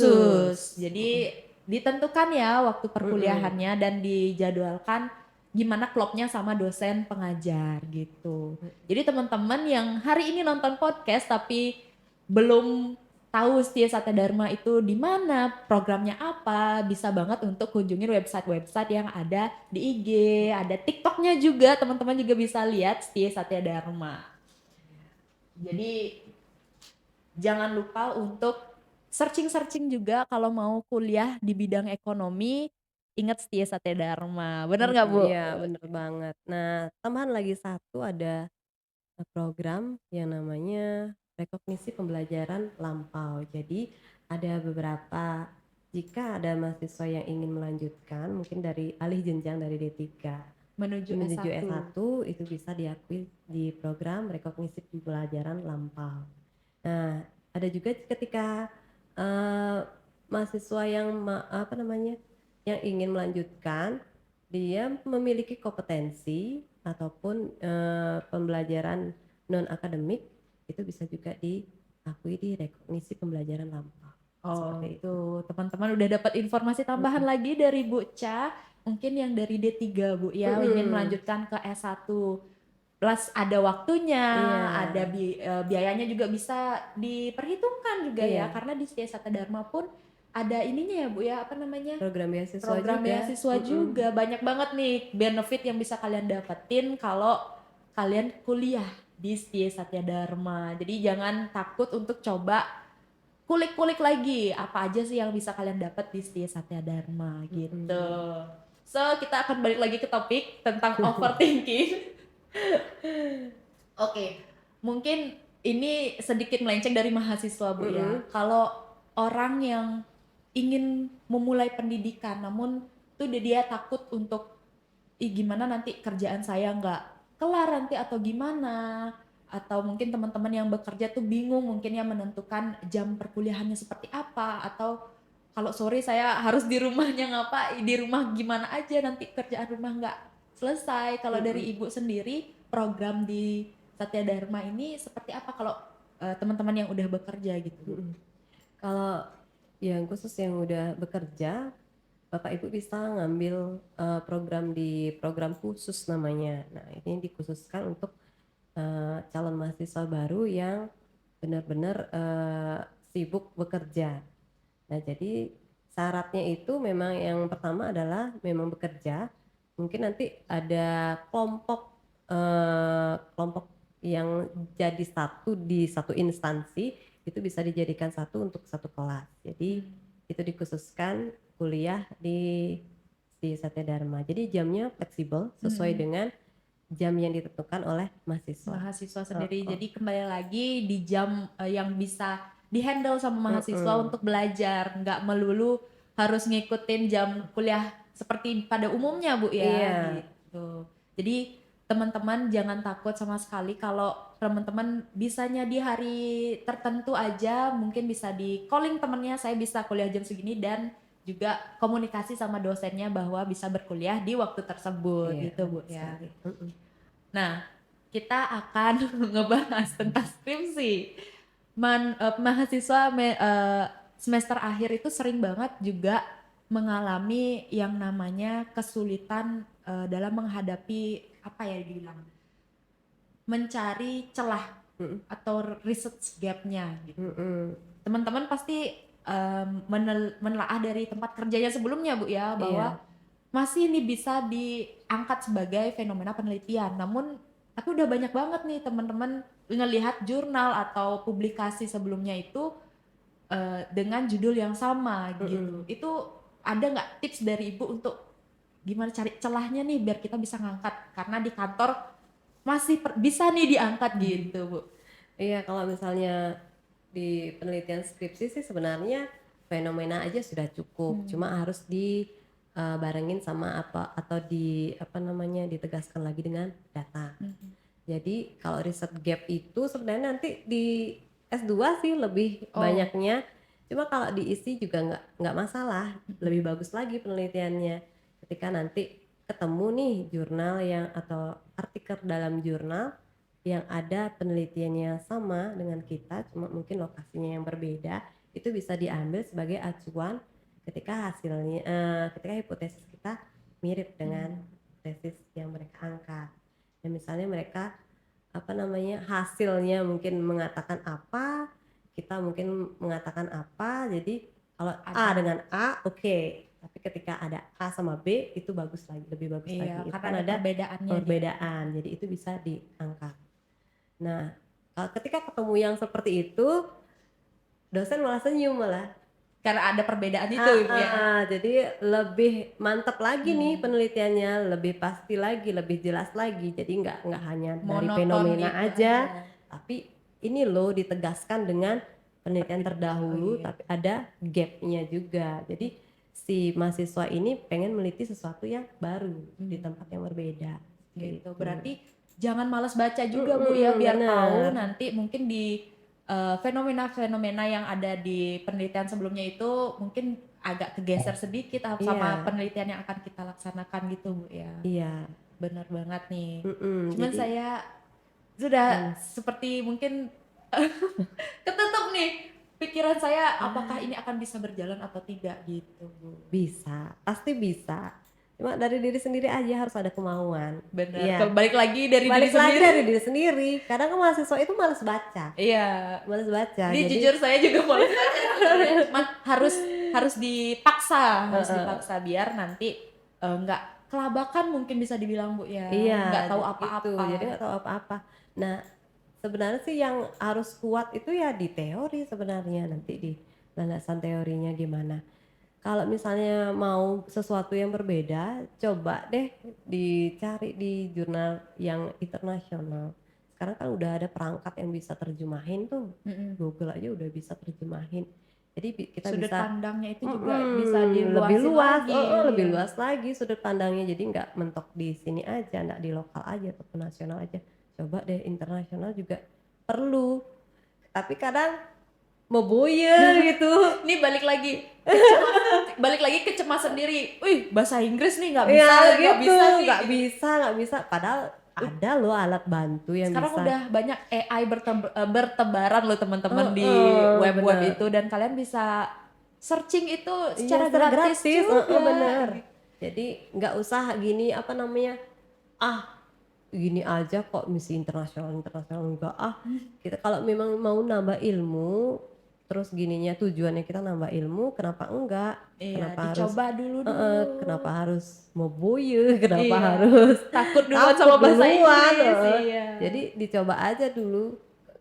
khusus, Jadi ditentukan ya waktu mhm, perkuliahannya dan dijadwalkan gimana klopnya sama dosen pengajar gitu. mhm. Jadi teman-teman yang hari ini nonton podcast tapi belum tahu Setia Satya Dharma itu di mana, programnya apa, bisa banget untuk kunjungin website-website yang ada di IG, ada TikTok-nya juga, teman-teman juga bisa lihat Setia Satya Dharma. Jadi jangan lupa untuk searching-searching juga kalau mau kuliah di bidang ekonomi, ingat Setia Satya Dharma. Bener nggak, Bu? Iya bener banget. Nah, tambahan lagi satu ada, program yang namanya rekognisi pembelajaran lampau. Jadi ada beberapa jika ada mahasiswa yang ingin melanjutkan mungkin dari alih jenjang dari D3 Menuju menuju S1. S1 itu bisa diakui di program rekognisi pembelajaran lampau. Nah, ada juga ketika, mahasiswa yang apa namanya, yang ingin melanjutkan, dia memiliki kompetensi ataupun, pembelajaran non akademik, itu bisa juga diakui di rekognisi pembelajaran lampau, Oh, seperti itu. tuh teman-teman udah dapat informasi tambahan Mhm, lagi dari Bu Cha, mungkin yang dari D3 Bu ya, ingin mhm, melanjutkan ke S1. Plus ada waktunya, iya, ada biayanya juga bisa diperhitungkan juga ya, iya, karena di Setia Satya Dharma pun ada ininya ya Bu ya, apa namanya, program beasiswa program juga, beasiswa mhm, juga. Banyak banget nih benefit yang bisa kalian dapetin kalau kalian kuliah di Setia Satya Dharma. Jadi jangan takut untuk coba kulik-kulik lagi, apa aja sih yang bisa kalian dapat di Setia Satya Dharma gitu. mhm. So, kita akan balik lagi ke topik tentang overthinking. Oke, mungkin ini sedikit melenceng dari mahasiswa, Bu, ya. Mhm, Kalau orang yang ingin memulai pendidikan namun tuh dia takut untuk, "Ih, gimana nanti kerjaan saya nggak kelar nanti atau gimana?" atau mungkin teman-teman yang bekerja tuh bingung mungkin ya menentukan jam perkuliahannya seperti apa, atau kalau sore saya harus di rumahnya di rumah gimana aja nanti kerjaan rumah nggak selesai. Kalau dari Mhm, Ibu sendiri, program di Satya Dharma ini seperti apa kalau, teman-teman yang udah bekerja gitu, Bu? mhm. Kalau yang khusus yang udah bekerja, Bapak Ibu bisa ngambil, program di program khusus namanya. Nah, ini dikhususkan untuk, calon mahasiswa baru yang benar-benar, sibuk bekerja. Nah, jadi syaratnya itu memang yang pertama adalah memang bekerja, mungkin nanti ada kelompok yang jadi satu di satu instansi, itu bisa dijadikan satu untuk satu kelas. Jadi Mmm. itu dikhususkan kuliah di Satya Dharma. Jadi jamnya fleksibel sesuai Mhm. dengan jam yang ditentukan oleh mahasiswa. Mahasiswa sendiri. Heeh, Jadi kembali lagi di jam, yang bisa di-handle sama mahasiswa mhm, untuk belajar, nggak melulu harus ngikutin jam kuliah seperti pada umumnya, Bu, ya, iya, gitu. Jadi teman-teman jangan takut sama sekali kalau teman-teman bisanya di hari tertentu aja mungkin bisa di-calling temennya, "Saya bisa kuliah jam segini," dan juga komunikasi sama dosennya bahwa bisa berkuliah di waktu tersebut, iya, gitu, Bu, benar ya. sekali, mhm. Nah, kita akan ngebahas tentang skripsi. Mahasiswa semester akhir itu sering banget juga mengalami yang namanya kesulitan, dalam menghadapi, apa ya dibilang, mencari celah Mhm, atau research gap-nya gitu. mhm, Teman-teman pasti, menelaah dari tempat kerjanya sebelumnya, Bu, ya, bahwa iya, masih nih bisa diangkat sebagai fenomena penelitian. Namun tapi udah banyak banget nih teman-teman ngelihat jurnal atau publikasi sebelumnya itu, dengan judul yang sama gitu. mhm, Itu ada nggak tips dari Ibu untuk gimana cari celahnya nih biar kita bisa ngangkat? Karena di kantor masih bisa nih diangkat mhm. gitu, Bu. Iya, kalau misalnya di penelitian skripsi sih sebenarnya fenomena aja sudah cukup, cuma Mmm. harus barengin sama apa atau apa namanya, ditegaskan lagi dengan data. Mhm. Jadi kalau riset gap itu sebenarnya nanti di S2 sih lebih Oh. banyaknya, cuma kalau diisi juga nggak masalah, Mhm. lebih bagus lagi penelitiannya. Ketika nanti ketemu nih jurnal yang atau artikel dalam jurnal yang ada penelitiannya sama dengan kita, cuma mungkin lokasinya yang berbeda, itu bisa diambil sebagai acuan ketika hipotesis kita mirip dengan Mmm. tesis yang mereka angkat. Dan misalnya mereka apa namanya, hasilnya mungkin mengatakan apa, kita mungkin mengatakan apa, jadi kalau A Ada. dengan A oke, tapi ketika ada A sama B itu bagus lagi, lebih bagus Iya, lagi, itu karena kan ada ada perbedaannya dia. perbedaan, jadi itu bisa diangkat. Nah, ketika ketemu yang seperti itu, dosen malah senyum malah. Karena ada perbedaan itu, Ibu, ya? Heeh, jadi lebih mantap lagi nih Mmm. penelitiannya, lebih pasti lagi, lebih jelas lagi. Jadi nggak hanya dari Monoton fenomena gitu aja, aja. tapi ini loh ditegaskan dengan penelitian Oh, terdahulu, iya. tapi ada gap-nya juga. Jadi si mahasiswa ini pengen meneliti sesuatu yang baru di tempat Mmm. yang berbeda, seperti Gitu. itu. Berarti jangan malas baca juga, Bu, ya, Mhm, biar tahu bener, nanti mungkin di, fenomena-fenomena yang ada di penelitian sebelumnya itu mungkin agak kegeser sedikit sama iya, penelitian yang akan kita laksanakan gitu, Bu, ya. iya, Bener banget nih. mhm, Cuman jadi saya sudah gimana? seperti mungkin ketutup nih pikiran saya apakah ini akan bisa berjalan atau tidak gitu, Bu. Bisa, pasti bisa. Cuma dari diri sendiri aja harus ada kemauan. Bener, Iya, balik lagi dari diri balik lagi sendiri. dari diri sendiri. Kadang kan mahasiswa itu Iya. males baca. Ini Jadi jujur saya juga males baca sebenarnya, cuman harus harus heeh, dipaksa biar nanti, nggak kelabakan mungkin bisa dibilang, Bu, ya, iya, nggak tahu gitu. Jadi apa-apa. nggak tahu apa-apa. Nah, sebenarnya sih yang harus kuat itu ya di teori sebenarnya, nanti di landasan teorinya gimana. Kalau misalnya mau sesuatu yang berbeda, coba deh dicari di jurnal yang internasional. Sekarang kan udah ada perangkat yang bisa terjemahin tuh, Mhm. Google aja udah bisa terjemahin. Jadi kita Sudut bisa pandangnya itu juga bisa lebih diluasin luas, lagi, lebih ya. luas lagi sudut pandangnya. Jadi nggak mentok di sini aja, nggak di lokal aja ataupun nasional aja. coba deh internasional juga perlu. Tapi kadang mau buyar gitu. Ini balik lagi ke cemas sendiri. Wih, bahasa Inggris nih nggak bisa, Iya nggak gitu, bisa nih. nggak Gitu. bisa, nggak bisa. Padahal ada loh alat bantu yang Sekarang bisa. udah banyak AI bertebaran loh teman-teman di web-web Bener. itu, dan kalian bisa searching itu Iya, secara secara gratis gratis, juga. bener. Jadi nggak usah gini apa namanya, ah gini aja kok misi internasional internasional enggak ah. Kita kalau memang mau nambah ilmu, terus gininya tujuannya kita nambah ilmu, kenapa enggak? Iya, Kenapa harus dicoba dulu. kenapa harus mau boye, kenapa Iya, harus takut duluan takut sama bahasa duluan, Inggris. Iya. Jadi dicoba aja dulu.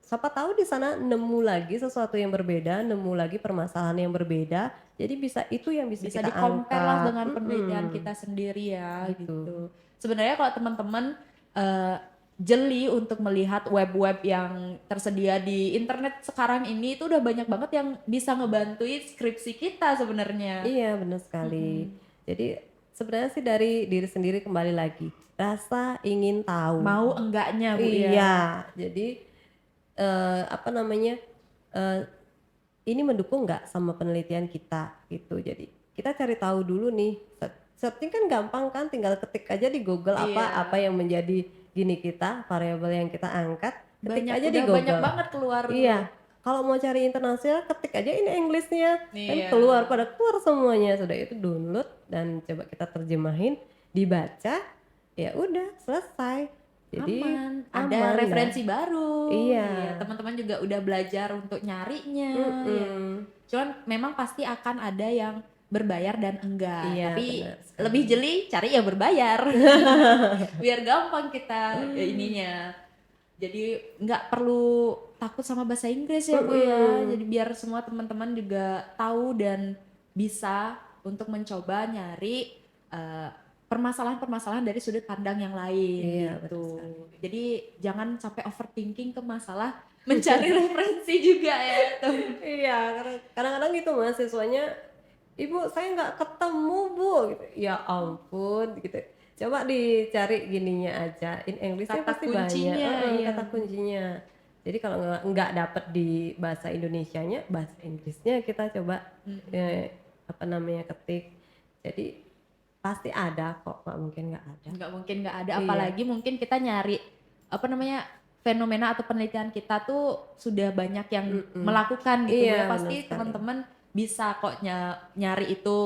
Siapa tahu di sana nemu lagi sesuatu yang berbeda, nemu lagi permasalahan yang berbeda. Jadi bisa itu yang bisa Bisa kita di-compare lah angkat. dengan penelitian kita sendiri ya, Gitu. gitu. Sebenarnya kalau teman-teman jeli untuk melihat web-web yang tersedia di internet sekarang ini, itu udah banyak banget yang bisa ngebantuin skripsi kita sebenarnya. Iya, benar sekali. Jadi sebenarnya sih dari diri sendiri kembali lagi, rasa ingin tahu. Mau enggaknya Bu ya. Iya, jadi apa namanya, eee, ini mendukung nggak sama penelitian kita gitu. Jadi kita cari tahu dulu nih, searching kan gampang kan, tinggal ketik aja di Google Iya. apa yang menjadi gini kita, variabel yang kita angkat, ketik aja di Udah banyak Google. banget keluar tuh. Iya, kalau mau cari internasional ketik aja ini English-nya, kan Iya. pada keluar semuanya. Sudah itu download dan coba kita terjemahin, dibaca, ya udah selesai. Jadi Ada aman dah. referensi baru. Iya. Iya, teman-teman juga udah belajar untuk nyarinya. Ya. Mhm. Cuman memang pasti akan ada yang berbayar dan enggak. Iya, Tapi benar sekali. lebih jeli cari yang berbayar. Biar gampang kita ininya. Jadi nggak perlu takut sama bahasa Inggris ya Bu ya. Mhm. Jadi biar semua teman-teman juga tahu dan bisa untuk mencoba nyari eh, permasalahan-permasalahan dari sudut pandang yang lain Iya, betul gitu. sekali. Jadi jangan sampai overthinking ke masalah mencari referensi juga ya. Iya, karena kadang-kadang gitu mahasiswanya, "Ibu saya nggak ketemu Bu," gitu. Ya ampun gitu. Coba dicari gininya aja, in English-nya Kata pasti banyak, kuncinya ya. kata kuncinya. Jadi kalau nggak dapet di bahasa Indonesianya, bahasa Inggrisnya kita coba, apa namanya, ketik. Jadi pasti ada kok, nggak mungkin nggak ada. Nggak mungkin nggak ada, Iya, apalagi mungkin kita nyari apa namanya, fenomena atau penelitian kita tuh sudah banyak yang mhm. melakukan gitu Bu Iya, ya. benar Pasti sekali. teman-teman bisa kok nyari itu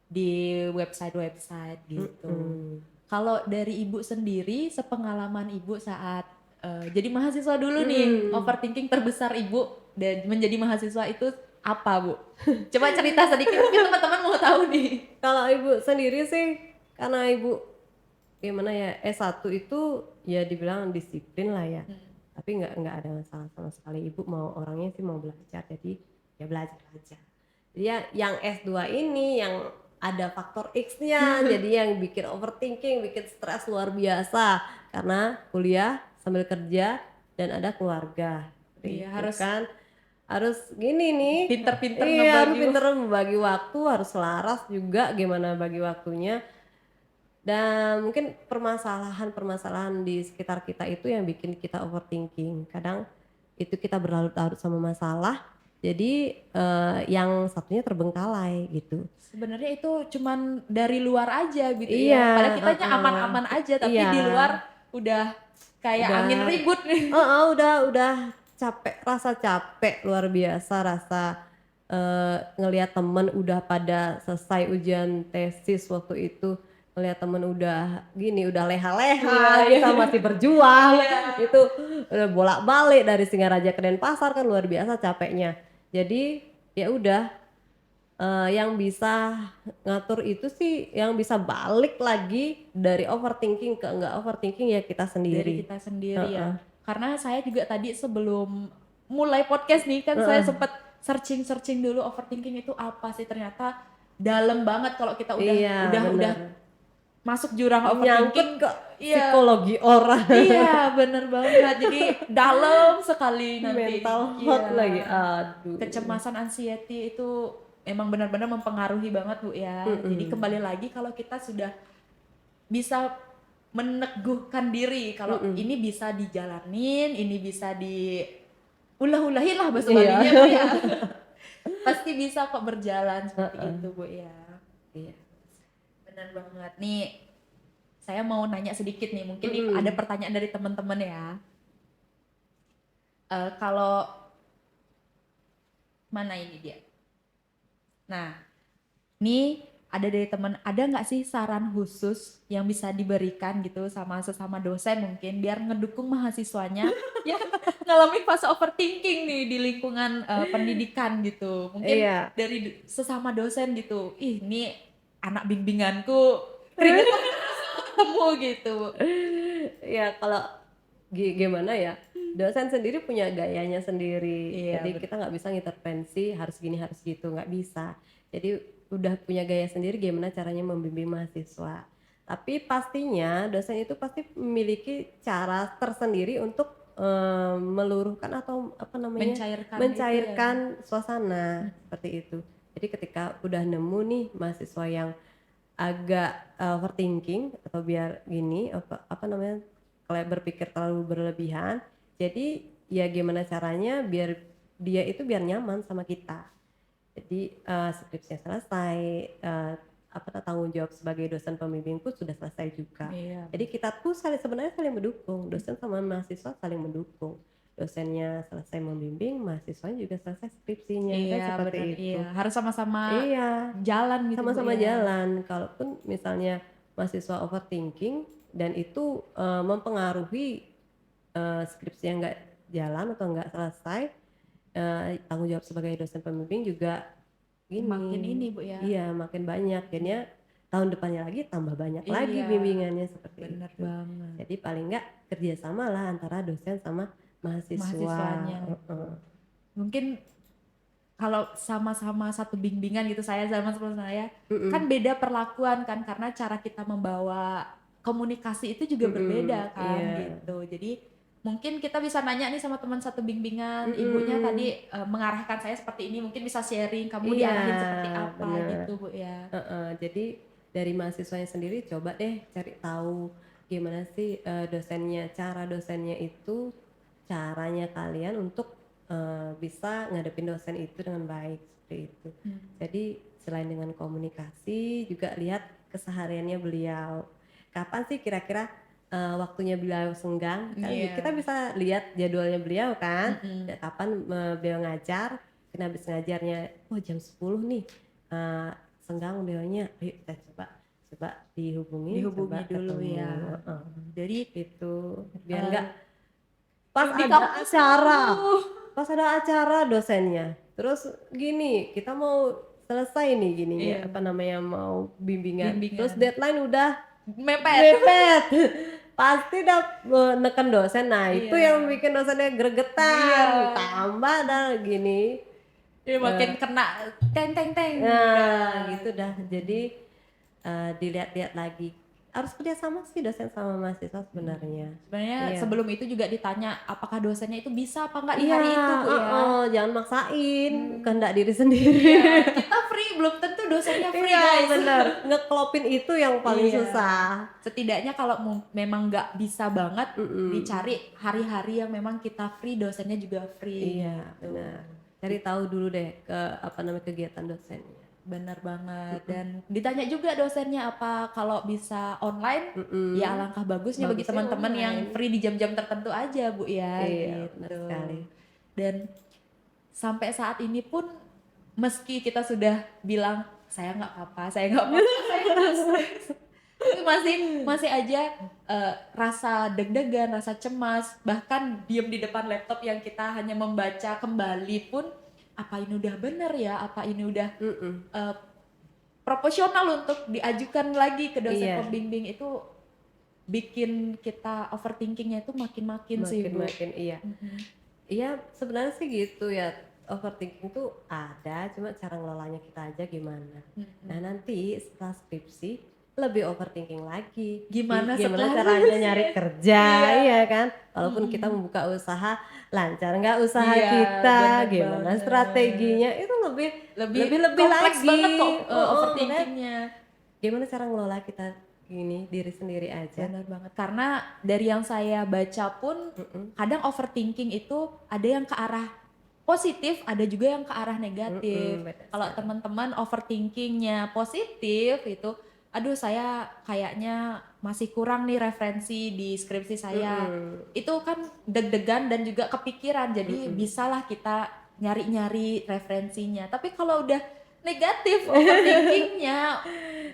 di website-website gitu. Mhm. Kalau dari Ibu sendiri, sepengalaman Ibu saat jadi mahasiswa dulu nih, Mhm. overthinking terbesar Ibu dan menjadi mahasiswa itu apa Bu? Coba cerita sedikit, mungkin teman-teman mau tahu nih. Kalau Ibu sendiri sih, karena Ibu gimana ya, S1 itu ya dibilang disiplin lah ya, tapi nggak ada masalah sama sekali. Ibu mau orangnya sih mau belajar, jadi ya belajar aja. Jadi ya yang S2 ini yang ada faktor X-nya, jadi yang bikin overthinking, bikin stres luar biasa karena kuliah sambil kerja dan ada keluarga. Seperti Iya, itu harus kan. Harus gini nih, pinter-pinter iya harus ngebagi pinter membagi waktu, harus selaras juga gimana bagi waktunya. Dan mungkin permasalahan-permasalahan di sekitar kita itu yang bikin kita overthinking. Kadang itu kita berlarut-larut sama masalah, jadi yang satunya terbengkalai gitu. sebenarnya itu cuman dari luar aja gitu Iya, ya. Padahal kitanya heeh. aman-aman aja, tapi Iya, di luar udah kayak udah angin ribut nih. heeh, udah capek, rasa capek luar biasa, rasa ngelihat temen udah pada selesai ujian tesis waktu itu, ngelihat temen udah gini, udah Iya, leha-leha, iya. kita masih berjuang, Iya. itu udah bolak-balik dari Singaraja ke Denpasar kan luar biasa capeknya. Jadi ya udah, yang bisa ngatur itu sih, yang bisa balik lagi dari overthinking ke enggak overthinking ya kita Dari sendiri. kita sendiri ya. Heeh, Karena saya juga tadi sebelum mulai podcast nih kan saya heeh. sempet searching dulu overthinking itu apa sih, ternyata dalam banget kalau kita Iya udah bener, masuk jurang nyangkut overthinking. ke Iya. psikologi orang. Iya, bener banget. Jadi dalam sekali nanti. Mental Iya. health lagi, aduh. Kecemasan, anxiety itu emang benar-benar mempengaruhi banget Bu ya. Jadi Mhm. kembali lagi kalau kita sudah bisa meneguhkan diri kalau Mhm. ini bisa dijalanin, ini bisa diulah-ulahin lah bahasa Iya. Balinya, Bu, ya. Pasti bisa kok berjalan seperti Heeh. itu, Bu, ya. Iya. Benar banget. Nih, saya mau nanya sedikit nih, mungkin nih ada Mhm. pertanyaan dari teman-teman ya. Kalau mana ini dia? Nah, nih ada dari teman, ada nggak sih saran khusus yang bisa diberikan gitu sama sesama dosen mungkin biar ngedukung mahasiswanya yang ngalamin fase overthinking nih di lingkungan pendidikan gitu. Mungkin Iya. dari sesama dosen gitu. Ih, ini anak bimbinganku keringetan terus kalau ketemu gitu. Ya kalau gimana ya, dosen sendiri punya gayanya sendiri, Iya, jadi kita nggak bisa ngintervensi harus gini harus gitu, nggak bisa. Jadi udah punya gaya sendiri gimana caranya membimbing mahasiswa. Tapi pastinya dosen itu pasti memiliki cara tersendiri untuk meluruhkan atau apa namanya, mencairkan itu ya. mencairkan suasana seperti itu. Jadi ketika udah nemu nih mahasiswa yang agak overthinking atau biar gini, apa namanya, kayak berpikir terlalu berlebihan, jadi ya gimana caranya biar dia itu biar nyaman sama kita. Jadi, skripsinya selesai, apa tanggung jawab sebagai dosen pembimbing pun sudah selesai juga. Iya, Jadi kita tuh sebenarnya saling mendukung, dosen sama mahasiswa saling mendukung. Dosennya selesai membimbing, mahasiswanya juga selesai skripsinya, kan iya seperti benar, iya. itu. Harus sama-sama Iya. jalan gitu, Bu, Sama-sama ya. jalan, kalaupun misalnya mahasiswa overthinking dan itu, mempengaruhi, skripsi yang nggak jalan atau nggak selesai, tanggung jawab sebagai dosen pembimbing juga Makin ini, gini Bu, ya. iya, makin banyak, jadinya tahun depannya lagi tambah banyak lagi Iya, bimbingannya seperti bener itu. banget. Jadi paling nggak kerjasamalah antara dosen sama mahasiswa, Mahasiswanya itu. heeh. Mungkin kalau sama-sama satu bimbingan gitu saya sama teman saya, kan Mhm beda perlakuan kan karena cara kita membawa komunikasi itu juga mhm, berbeda kan iya, gitu. Jadi mungkin kita bisa nanya nih sama teman satu bimbingan, ibunya mhm, tadi mengarahkan saya seperti ini, mungkin bisa sharing kamu iya, diarahin seperti apa bener. gitu, Bu, ya. Heeh, jadi dari mahasiswanya sendiri coba deh cari tahu gimana sih, cara dosennya itu, caranya kalian untuk, bisa ngadepin dosen itu dengan baik, seperti itu. Hmm. Jadi selain dengan komunikasi juga lihat kesehariannya beliau. Kapan sih kira-kira, waktunya beliau senggang, kan kita Iya. bisa lihat jadwalnya beliau kan, Mhm. kapan, beliau ngajar, mungkin habis ngajarnya, "Oh jam 10 nih, eee, senggang beliaunya, ayo kita coba coba dihubungin, Dihubungi coba dulu ya. ketemu," heeh, Jadi gitu. Biar nggak eee, pas di ada kampus acara dulu. pas ada acara dosennya, terus gini, kita mau selesai nih gininya, Iya, apa namanya, mau bimbingan, terus bimbingan. deadline udah Mepet. mepet, pasti dah neken dosen, nah itu yang Iya. bikin dosennya Iya. gregetan, tambah dah gini, Iya makin eee kena teng teng teng. nah, Nah, gitu dah. mhm. Jadi, dilihat-lihat lagi. Harus kerjasama sih dosen sama mahasiswa sebenarnya. Sebenarnya Iya. sebelum itu juga ditanya apakah dosennya itu bisa apa enggak di Iya, hari itu, Bu, heeh, ya. jangan maksain Mmm, kehendak diri sendiri. iya, kita free belum tentu dosennya free, Iya, guys. bener, ngeklopin itu yang paling Iya, susah. setidaknya kalau memang nggak bisa banget, Mhm, dicari hari-hari yang memang kita free, dosennya juga free, iya, gitu. benar. Cari tahu dulu deh apa namanya, kegiatan dosennya. Bener banget, Mhm dan ditanya juga dosennya apa kalau bisa online, ya mhm. alangkah bagusnya bagi Bagusnya teman-teman yang online. free di jam-jam tertentu aja, Bu, ya, Iya, benar sekali. gitu. Dan sampai saat ini pun meski kita sudah bilang, "Saya nggak apa-apa saya nggak apa-apa, saya nggak stres," tapi masih masih aja, rasa deg-degan, rasa cemas, bahkan diem di depan laptop yang kita hanya membaca kembali pun, "Apa ini udah bener ya? Apa ini udah, Mhm, eee, proporsional untuk diajukan lagi ke dosen iya. pembimbing?" Itu bikin kita overthinking-nya itu makin-makin sih, Bu. Makin iya. Mhm, Iya, sebenarnya sih gitu ya, overthinking tuh ada, cuma cara ngelolanya kita aja gimana. Nah, mhm. nanti setelah skripsi lebih overthinking lagi, Gimana gimana setelah caranya nyari skripsi? kerja, Iya, iya kan? Walaupun kita mhm. membuka usaha, lancar nggak usaha Iya, kita, bener gimana banget. strateginya, itu lebih Lebih lebih lebih kompleks lagi, banget kok, heeh, makanya overthinking-nya. gimana cara ngelola kita ini diri sendiri aja. Benar banget, karena dari yang saya baca pun Mhm, kadang overthinking itu ada yang ke arah positif, ada juga yang ke arah negatif. beda Kalau sekali. teman-teman overthinkingnya positif itu, aduh saya kayaknya masih kurang nih referensi di skripsi saya. Mhm, Itu kan deg-degan dan juga kepikiran, jadi mhm. bisalah kita nyari-nyari referensinya. Tapi kalau udah negatif overthinkingnya,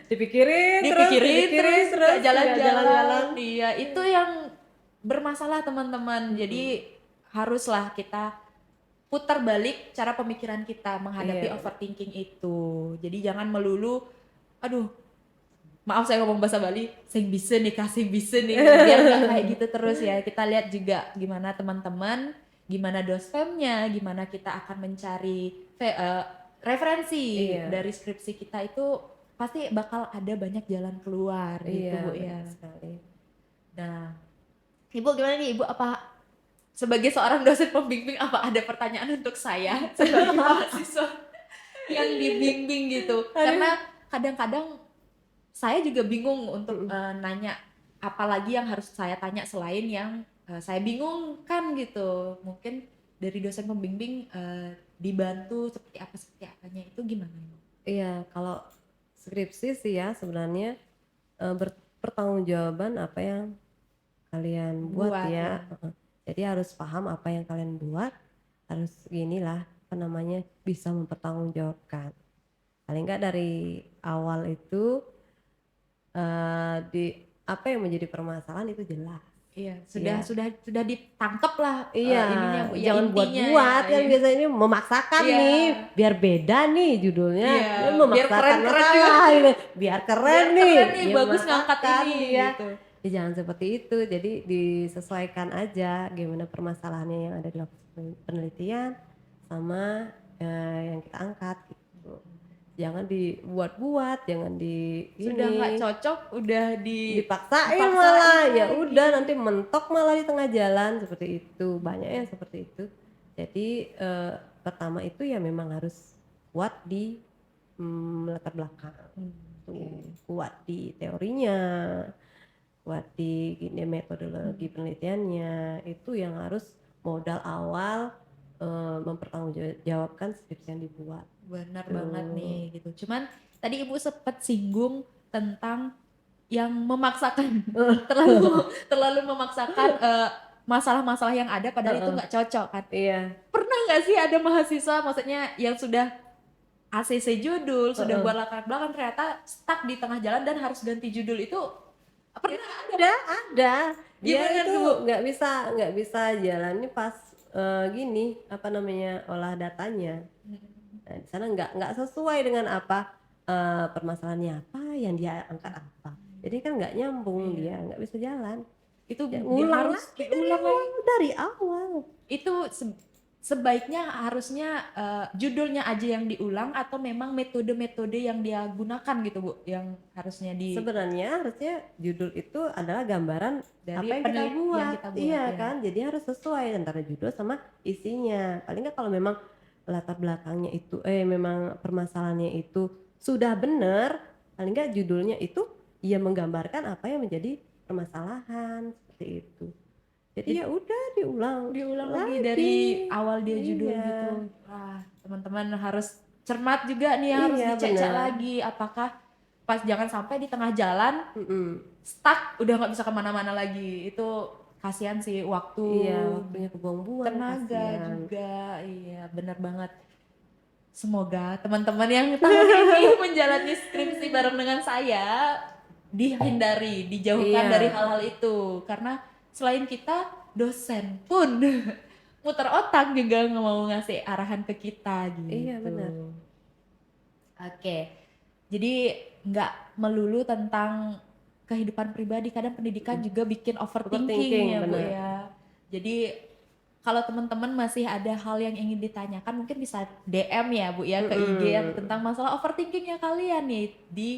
dipikirin Dipikirin terus nggak terus, nggak jalan-jalan, jalan-jalan. iya itu yang bermasalah teman-teman. Mhm, Jadi haruslah kita putar balik cara pemikiran kita menghadapi iya bener. overthinking itu. Jadi jangan melulu, aduh maaf saya ngomong bahasa Bali, sing bisa nih kasih bisa nih, biar nggak kayak gitu terus ya. Kita lihat juga gimana teman-teman, gimana dosennya, gimana kita akan mencari referensi Iya dari skripsi kita itu pasti bakal ada banyak jalan keluar iya, gitu Bu benar ya. sekali. Nah, Ibu gimana nih Ibu, apa sebagai seorang dosen pembimbing apa ada pertanyaan untuk saya sebagai mahasiswa yang dibimbing gitu? Aduh, Karena kadang-kadang saya juga bingung untuk, mhm. nanya apalagi yang harus saya tanya selain yang, saya bingungkan gitu. Mungkin dari dosen pembimbing, dibantu seperti apanya itu gimana Ibu? Iya, kalau skripsi sih ya sebenarnya, bertanggungjawaban apa yang kalian buat Buat ya. ya, heeh. Jadi harus paham apa yang kalian buat, harus inilah, apa namanya, bisa mempertanggungjawabkan. Paling nggak dari awal itu, di apa yang menjadi permasalahan itu jelas, Iya, ya. sudah ditangkep lah, Iya, ininya Bu ya, jangan intinya ya, buat-buat kan iya. biasanya ini memaksakan Iya, nih, biar beda nih judulnya, iya, ini biar memaksakan keren-keren juga, masalah gitu, biar keren biar nih, keren nih, dia bagus ngangkat memaksakan, ini ya. gitu. Ya jangan seperti itu, jadi disesuaikan aja gimana permasalahannya yang ada dalam penelitian sama, yang kita angkat gitu. Jangan dibuat-buat, jangan di Sudah nggak ini. cocok, udah Dipaksain dipaksain malah, ya udah lagi. nanti mentok malah di tengah jalan, seperti itu. Banyak yang seperti itu. Jadi, pertama itu ya memang harus kuat di, latar belakang, tuh. Oke. Kuat di teorinya, kuat di gini metodologi Mhm. penelitiannya, itu yang harus modal awal, mempertanggungjawabkan skripsi yang dibuat, Benar banget tuh. nih gitu. Cuman tadi Ibu sempet singgung tentang yang memaksakan, terlalu terlalu memaksakan, masalah-masalah yang ada padahal itu Heeh, nggak cocok kan. iya, Pernah nggak sih ada mahasiswa maksudnya yang sudah ACC judul, sudah heeh. buat latar belakang ternyata stuck di tengah jalan dan harus ganti judul itu Ya pernah ada? ada. Dia Gimana itu tuh, Bu? nggak bisa jalannya pas, gini, apa namanya, olah datanya. Mhm. Nah, di sana nggak sesuai dengan apa, permasalahannya apa, yang dia angkat apa. Jadi kan nggak nyambung dia, Iya, nggak bisa jalan. itu Ya dia ngulang harus lagi diulang lagi. dari awal. Itu sebaiknya harusnya, judulnya aja yang diulang atau memang metode-metode yang dia gunakan gitu, Bu, yang harusnya Sebenarnya harusnya judul itu adalah gambaran apa dari yang kita yang buat, kita buat iya ya. kan? Jadi harus sesuai antara judul sama isinya. Paling nggak kalau memang latar belakangnya itu memang permasalahannya itu sudah benar, paling nggak judulnya itu ya menggambarkan apa yang menjadi permasalahan, seperti itu. Jadi Jadi ya udah diulang diulang lagi dari lagi. awal dia judul Iya, gitu. Wah, teman-teman harus cermat juga nih, harus iya dicek-cek benar, lagi apakah pas jangan sampai di tengah jalan mhm, stuck udah nggak bisa kemana-mana lagi. Itu kasihan sih waktu, iya waktunya kebuang-buang, tenaga kasihan. juga. Iya, benar banget. Semoga teman-teman yang tahun ini menjalani skripsi bareng dengan saya dihindari, dijauhkan dari Iya, hal-hal itu. Karena selain kita, dosen pun muter otak juga nggak mau ngasih arahan ke kita iya benar. gitu. Oke, jadi nggak melulu tentang kehidupan pribadi, kadang pendidikan Mhm, juga bikin overthinking, overthinking ya Bu bener. ya. Jadi kalau teman-teman masih ada hal yang ingin ditanyakan mungkin bisa DM ya Bu ya ke IG yang tentang Mhm, masalah overthinkingnya kalian nih di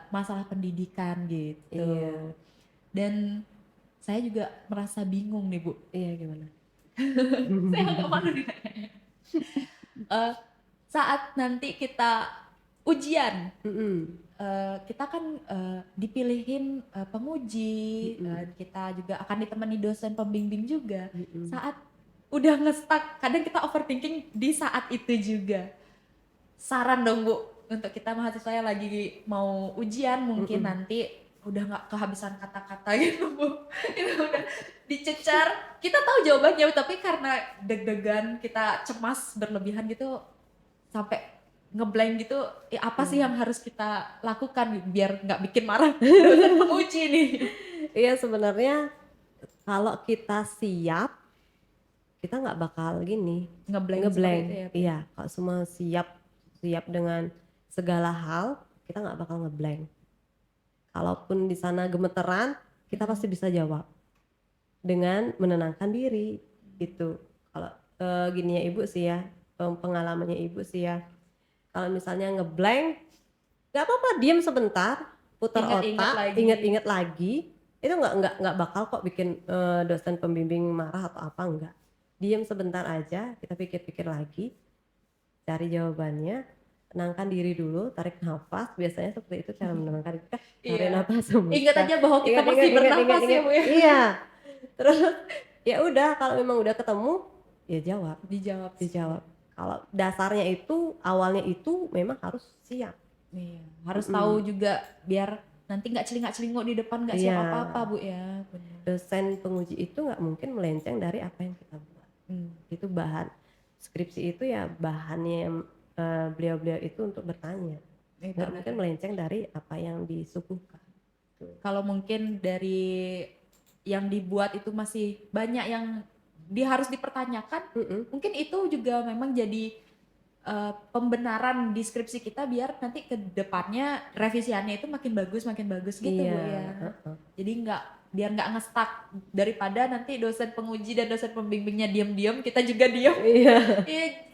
masalah pendidikan iya gitu. Dan saya juga merasa bingung nih Bu. iya gimana? Saya agak malu nih. Eh, saat nanti kita ujian. Mhm, Kita kan, dipilihin, penguji, mhm, kita juga akan ditemani dosen pembimbing juga. mhm, Saat udah nge-stuck, kadang kita overthinking di saat itu juga. Saran dong Bu, untuk kita mahasiswa yang lagi mau ujian mungkin mhm. nanti udah nggak kehabisan kata-kata gitu Bu, itu udah dicecar, kita tahu jawabannya tapi karena deg-degan, kita cemas berlebihan gitu, sampai nge-blank gitu, apa sih Iya. yang harus kita lakukan biar nggak bikin marah dosen penguji nih? Iya sebenarnya kalau kita siap, kita nggak bakal gini, Nge-blank seperti itu nge-blank. ya Bu ya? Iya, kalau semua siap siap dengan segala hal, kita nggak bakal nge-blank. Kalaupun di sana gemeteran, kita Mhm. pasti bisa jawab dengan menenangkan diri, gitu. Kalau, gini ya Ibu sih ya, pengalamannya Ibu sih ya, kalau misalnya nge-blank, nggak apa-apa diem sebentar, putar Ingat-ingat otak, lagi. inget-inget lagi, itu nggak bakal kok bikin, dosen pembimbing marah atau apa, enggak. Diem sebentar aja, kita pikir-pikir lagi, cari jawabannya, tenangkan diri dulu, tarik nafas, biasanya seperti itu cara menenangkan diri, tarik Iya. nafas Ingat hembuskan, aja bahwa kita ingat masih ingat ingat ingat bernafas ya ingat Bu ya? iya, terus ya udah kalau memang udah ketemu, ya jawab, Dijawab dijawab. semua. Kalau dasarnya itu, awalnya itu memang harus siap. Iya, harus tahu Mhm, juga biar nanti nggak celingak-celinguk di depan nggak siap iya, apa-apa Bu ya, bener. dosen penguji itu nggak mungkin melenceng dari apa yang kita buat. Mmm, Itu bahan skripsi itu ya bahannya, beliau-beliau itu untuk bertanya, nggak bener mungkin bener. melenceng dari apa yang disuguhkan, gitu. Kalau mungkin dari yang dibuat itu masih banyak yang harus dipertanyakan, Mhm, mungkin itu juga memang jadi, pembenaran di skripsi kita biar nanti ke depannya revisiannya itu makin bagus gitu iya, Bu ya. heeh, Jadi biar nggak nge-stuck, daripada nanti dosen penguji dan dosen pembimbingnya diem-diem, kita juga diem. iya,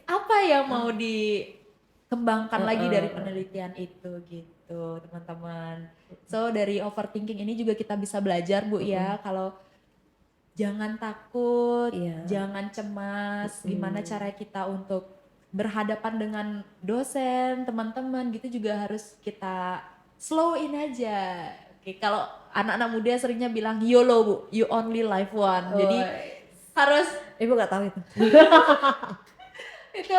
Apa yang mau dikembangkan lagi dari heeh, penelitian itu gitu, teman-teman. So, dari overthinking ini juga kita bisa belajar Bu mhm, ya, kalau jangan takut, iya, jangan cemas, gimana mhm, cara kita untuk berhadapan dengan dosen, teman-teman gitu juga harus kita slow in aja. Oke, kalau anak-anak muda seringnya bilang YOLO Bu, you only live one. Jadi wes, harus Ibu nggak tahu itu. itu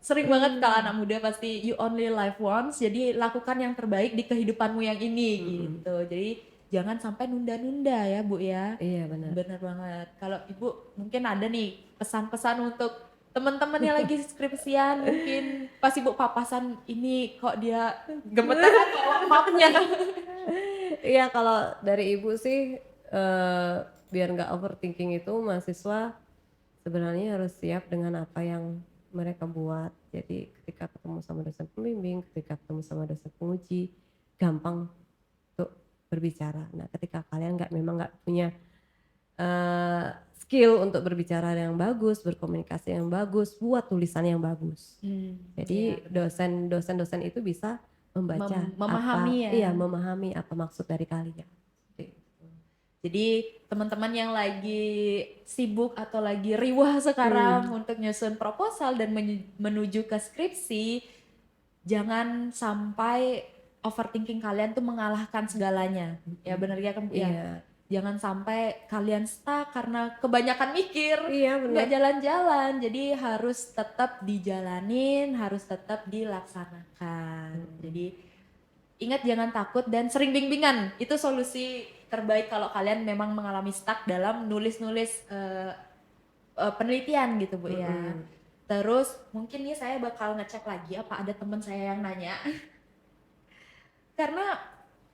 sering banget kalau anak muda pasti you only live once, jadi lakukan yang terbaik di kehidupanmu yang ini Mhm, gitu. Jadi jangan sampai nunda-nunda ya Bu ya. iya benar. Bener banget. Kalau Ibu mungkin ada nih pesan-pesan untuk teman-teman yang lagi skripsian, mungkin pas Ibu papasan ini kok dia gemeteran bawa mapnya. Iya kalau dari Ibu sih, biar nggak overthinking itu mahasiswa sebenarnya harus siap dengan apa yang mereka buat. Jadi ketika ketemu sama dosen pembimbing, ketika ketemu sama dosen penguji, gampang untuk berbicara. Nah ketika kalian memang nggak punya, skill untuk berbicara yang bagus, berkomunikasi yang bagus, buat tulisan yang bagus. Iya Jadi benar. dosen-dosen itu bisa membaca Memahami apa ya. iya, memahami apa maksud dari kalian. Seperti itu. Jadi teman-teman yang lagi sibuk atau lagi riwah sekarang Mmm, untuk nyusun proposal dan menuju ke skripsi, jangan sampai overthinking kalian tuh mengalahkan segalanya. Ya mhm. bener ya kan Bu ya? Iya Jangan sampai kalian stuck karena kebanyakan mikir, iya nggak bener, jalan-jalan. Jadi harus tetap dijalanin, harus tetap dilaksanakan. mhm, Jadi ingat jangan takut dan sering bimbingan, itu solusi terbaik kalau kalian memang mengalami stuck dalam nulis-nulis, penelitian gitu Bu ya. mhm. Terus mungkin nih saya bakal ngecek lagi apa ada teman saya yang nanya, karena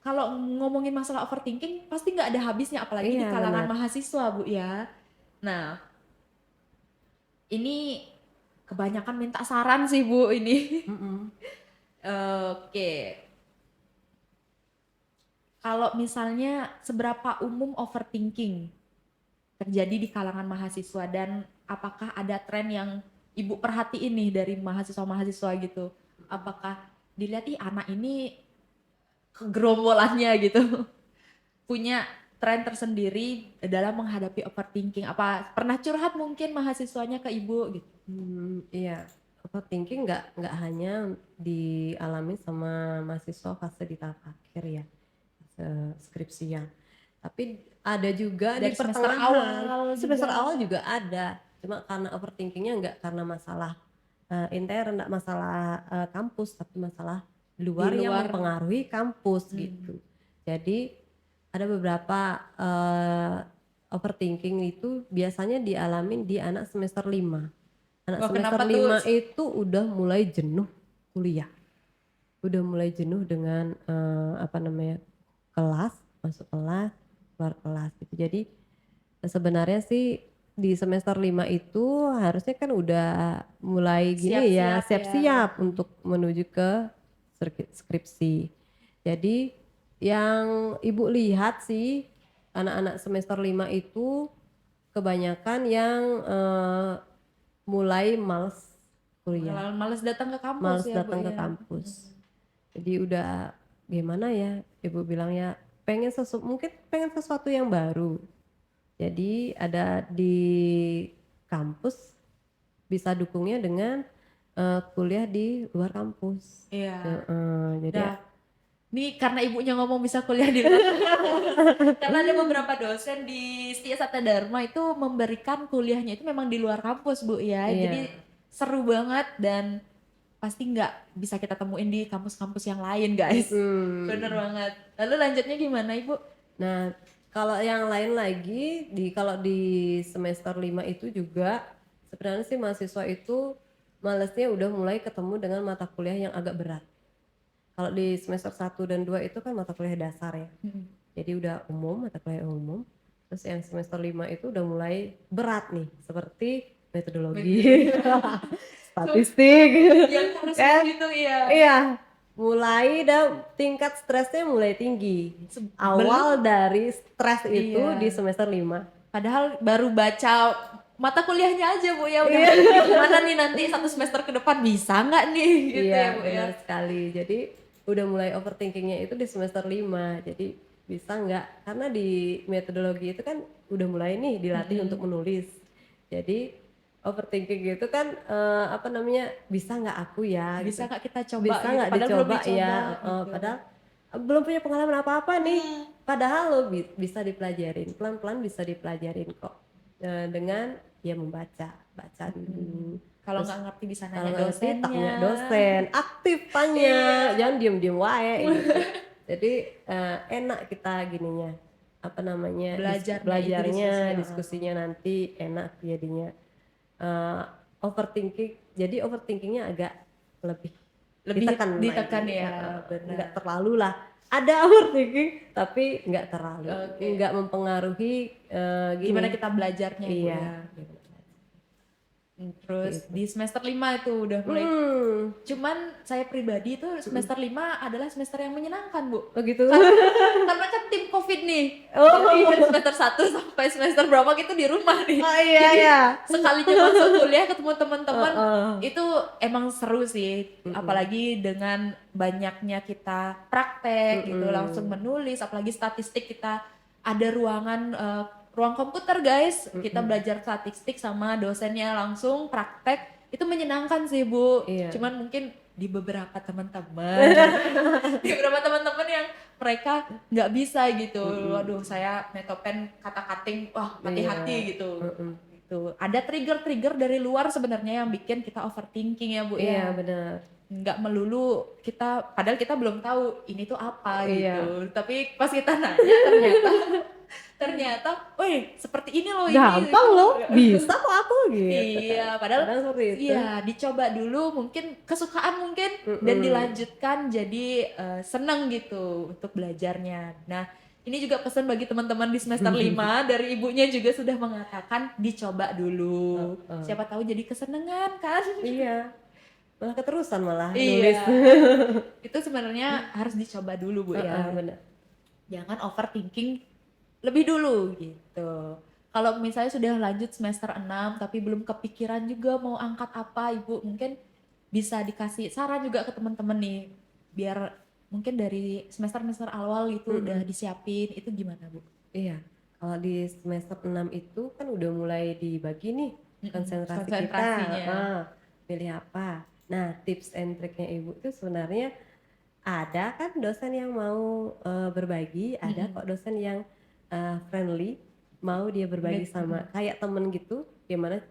kalau ngomongin masalah overthinking pasti nggak ada habisnya apalagi di Iya kalangan bener, mahasiswa Bu ya. Nah, ini kebanyakan minta saran sih Bu ini. mhm. Oke. Kalau misalnya seberapa umum overthinking terjadi di kalangan mahasiswa dan apakah ada tren yang Ibu perhatiin nih dari mahasiswa-mahasiswa gitu? Apakah dilihat, ih anak ini gerombolannya gitu, punya tren tersendiri dalam menghadapi overthinking? Apa pernah curhat mungkin mahasiswanya ke Ibu gitu? Iya, overthinking nggak hanya dialami sama mahasiswa fase di tahap akhir ya, fase skripsian. Tapi ada juga di Dari semester pertengahan, awal semester juga. awal juga ada. Cuma karena overthinkingnya nggak karena masalah intern, nggak masalah kampus, tapi masalah di Di luar yang luar. mempengaruhi kampus gitu. Jadi ada beberapa overthinking itu biasanya dialamin di anak semester 5. Anak Wah, semester kenapa tuh? 5 itu udah mulai jenuh kuliah. Udah mulai jenuh dengan apa namanya? Kelas, masuk kelas, keluar kelas gitu. Jadi sebenarnya sih di semester 5 itu harusnya kan udah mulai gini ya, Siap-siap ya. siap-siap untuk menuju ke skripsi. Jadi yang Ibu lihat sih anak-anak semester 5 itu kebanyakan yang mulai males kuliah, Malah males datang ke kampus males ya, Bu, datang ke ya. kampus. Jadi udah gimana ya, Ibu bilang ya mungkin pengen sesuatu yang baru. Jadi ada di kampus bisa dukungnya dengan kuliah di luar kampus. Iya. Jadi Nah, ini karena ibunya ngomong bisa kuliah di luar karena ada beberapa dosen di Setia Satya Dharma itu memberikan kuliahnya itu memang di luar kampus, Bu, ya. Jadi iya. seru banget dan pasti nggak bisa kita temuin di kampus-kampus yang lain, guys. Bener banget. Lalu lanjutnya gimana, Ibu? Nah, kalau yang lain lagi kalau di semester 5 itu juga sebenarnya sih mahasiswa itu malesnya udah mulai ketemu dengan mata kuliah yang agak berat. Kalau di semester 1 dan 2 itu kan mata kuliah dasar ya. Jadi udah umum, mata kuliah umum. Terus yang semester 5 itu udah mulai berat nih, seperti metodologi, statistik, Yang harus kan? gitu ya. Iya, mulai dan tingkat stresnya mulai tinggi. Awal dari stres itu di Iya. semester 5. Padahal baru baca mata kuliahnya aja, Bu, ya udah Iya. gimana nih nanti 1 semester ke depan bisa nggak nih gitu Iya, ya, Bu, ya. benar sekali. Jadi udah mulai overthinkingnya itu di semester 5. Jadi bisa nggak? Karena di metodologi itu kan udah mulai nih dilatih untuk menulis. Jadi overthinking itu kan apa namanya? Bisa nggak aku ya gitu. Bisa nggak kita coba Bisa gitu nggak padahal belum dicoba dicoba ya? gitu. Padahal belum punya pengalaman apa-apa nih. Padahal lo bisa dipelajarin, pelan-pelan bisa dipelajarin kok. Dengan ya baca dulu. Kalau Terus nggak ngerti bisa kalau nanya nggak ngerti dosennya. tanya dosen, aktif tanya, jangan diem-diem wae gitu. Jadi enak kita gininya, apa namanya, Belajarnya itu belajarnya, diskusi, diskusinya nanti enak jadinya. Eh, jadi overthinkingnya agak lebih lebih ditekan ditekan lagi, ya, nggak benar. terlalu lah. Ada overthinking tapi nggak terlalu, Oke. nggak mempengaruhi Gimana gini. kita belajarnya, Bu, Iya. ya. Terus Gitu. di semester 5 itu udah mulai. Cuman saya pribadi itu semester 5 adalah semester yang menyenangkan, Bu. Oh gitu. Karena kan tim COVID nih. Jadi semester 1 sampai semester berapa gitu di rumah nih. Oh iya Jadi ya. sekalinya masuk kuliah ketemu teman-teman Heeh. itu emang seru sih. Apalagi dengan banyaknya kita praktek gitu, langsung menulis, apalagi statistik kita ada ruang komputer, guys. Kita belajar statistik sama dosennya langsung praktek. Itu menyenangkan sih, Bu. Iya. Cuman mungkin di beberapa teman-teman di beberapa teman-teman yang mereka nggak bisa gitu. Waduh, saya metopen kata-kating, wah hati-hati Iya. gitu. Gitu. Ada trigger-trigger dari luar sebenarnya yang bikin kita overthinking ya, Bu, Iya ya. benar. Nggak melulu kita, padahal kita belum tahu ini tuh apa Iya. gitu. Tapi pas kita nanya ternyata, wih seperti ini loh ini. Gampang loh, bisa kok aku gitu. Iya, padahal Kadang seperti itu. iya dicoba dulu mungkin kesukaan mungkin dan dilanjutkan jadi senang gitu untuk belajarnya. Nah, ini juga pesan bagi teman-teman di semester 5 dari ibunya juga sudah mengatakan dicoba dulu. Siapa tahu jadi kesenangan kan? Iya. Malah keterusan malah nulis. Iya. Itu sebenarnya harus dicoba dulu, Bu, ya. Benar. Jangan overthinking lebih dulu gitu. Kalau misalnya sudah lanjut semester 6 tapi belum kepikiran juga mau angkat apa, Ibu mungkin bisa dikasih saran juga ke teman-teman nih biar mungkin dari semester-semester awal itu udah disiapin, itu gimana, Bu? Iya. Kalau di semester 6 itu kan udah mulai dibagi nih konsentrasi kita. Konsentrasinya. Pilih apa? Nah, tips and triknya Ibu tuh sebenarnya ada kan dosen yang mau, berbagi, ada Mhm. kok dosen yang, friendly, mau dia berbagi sama kayak temen gitu, gimana,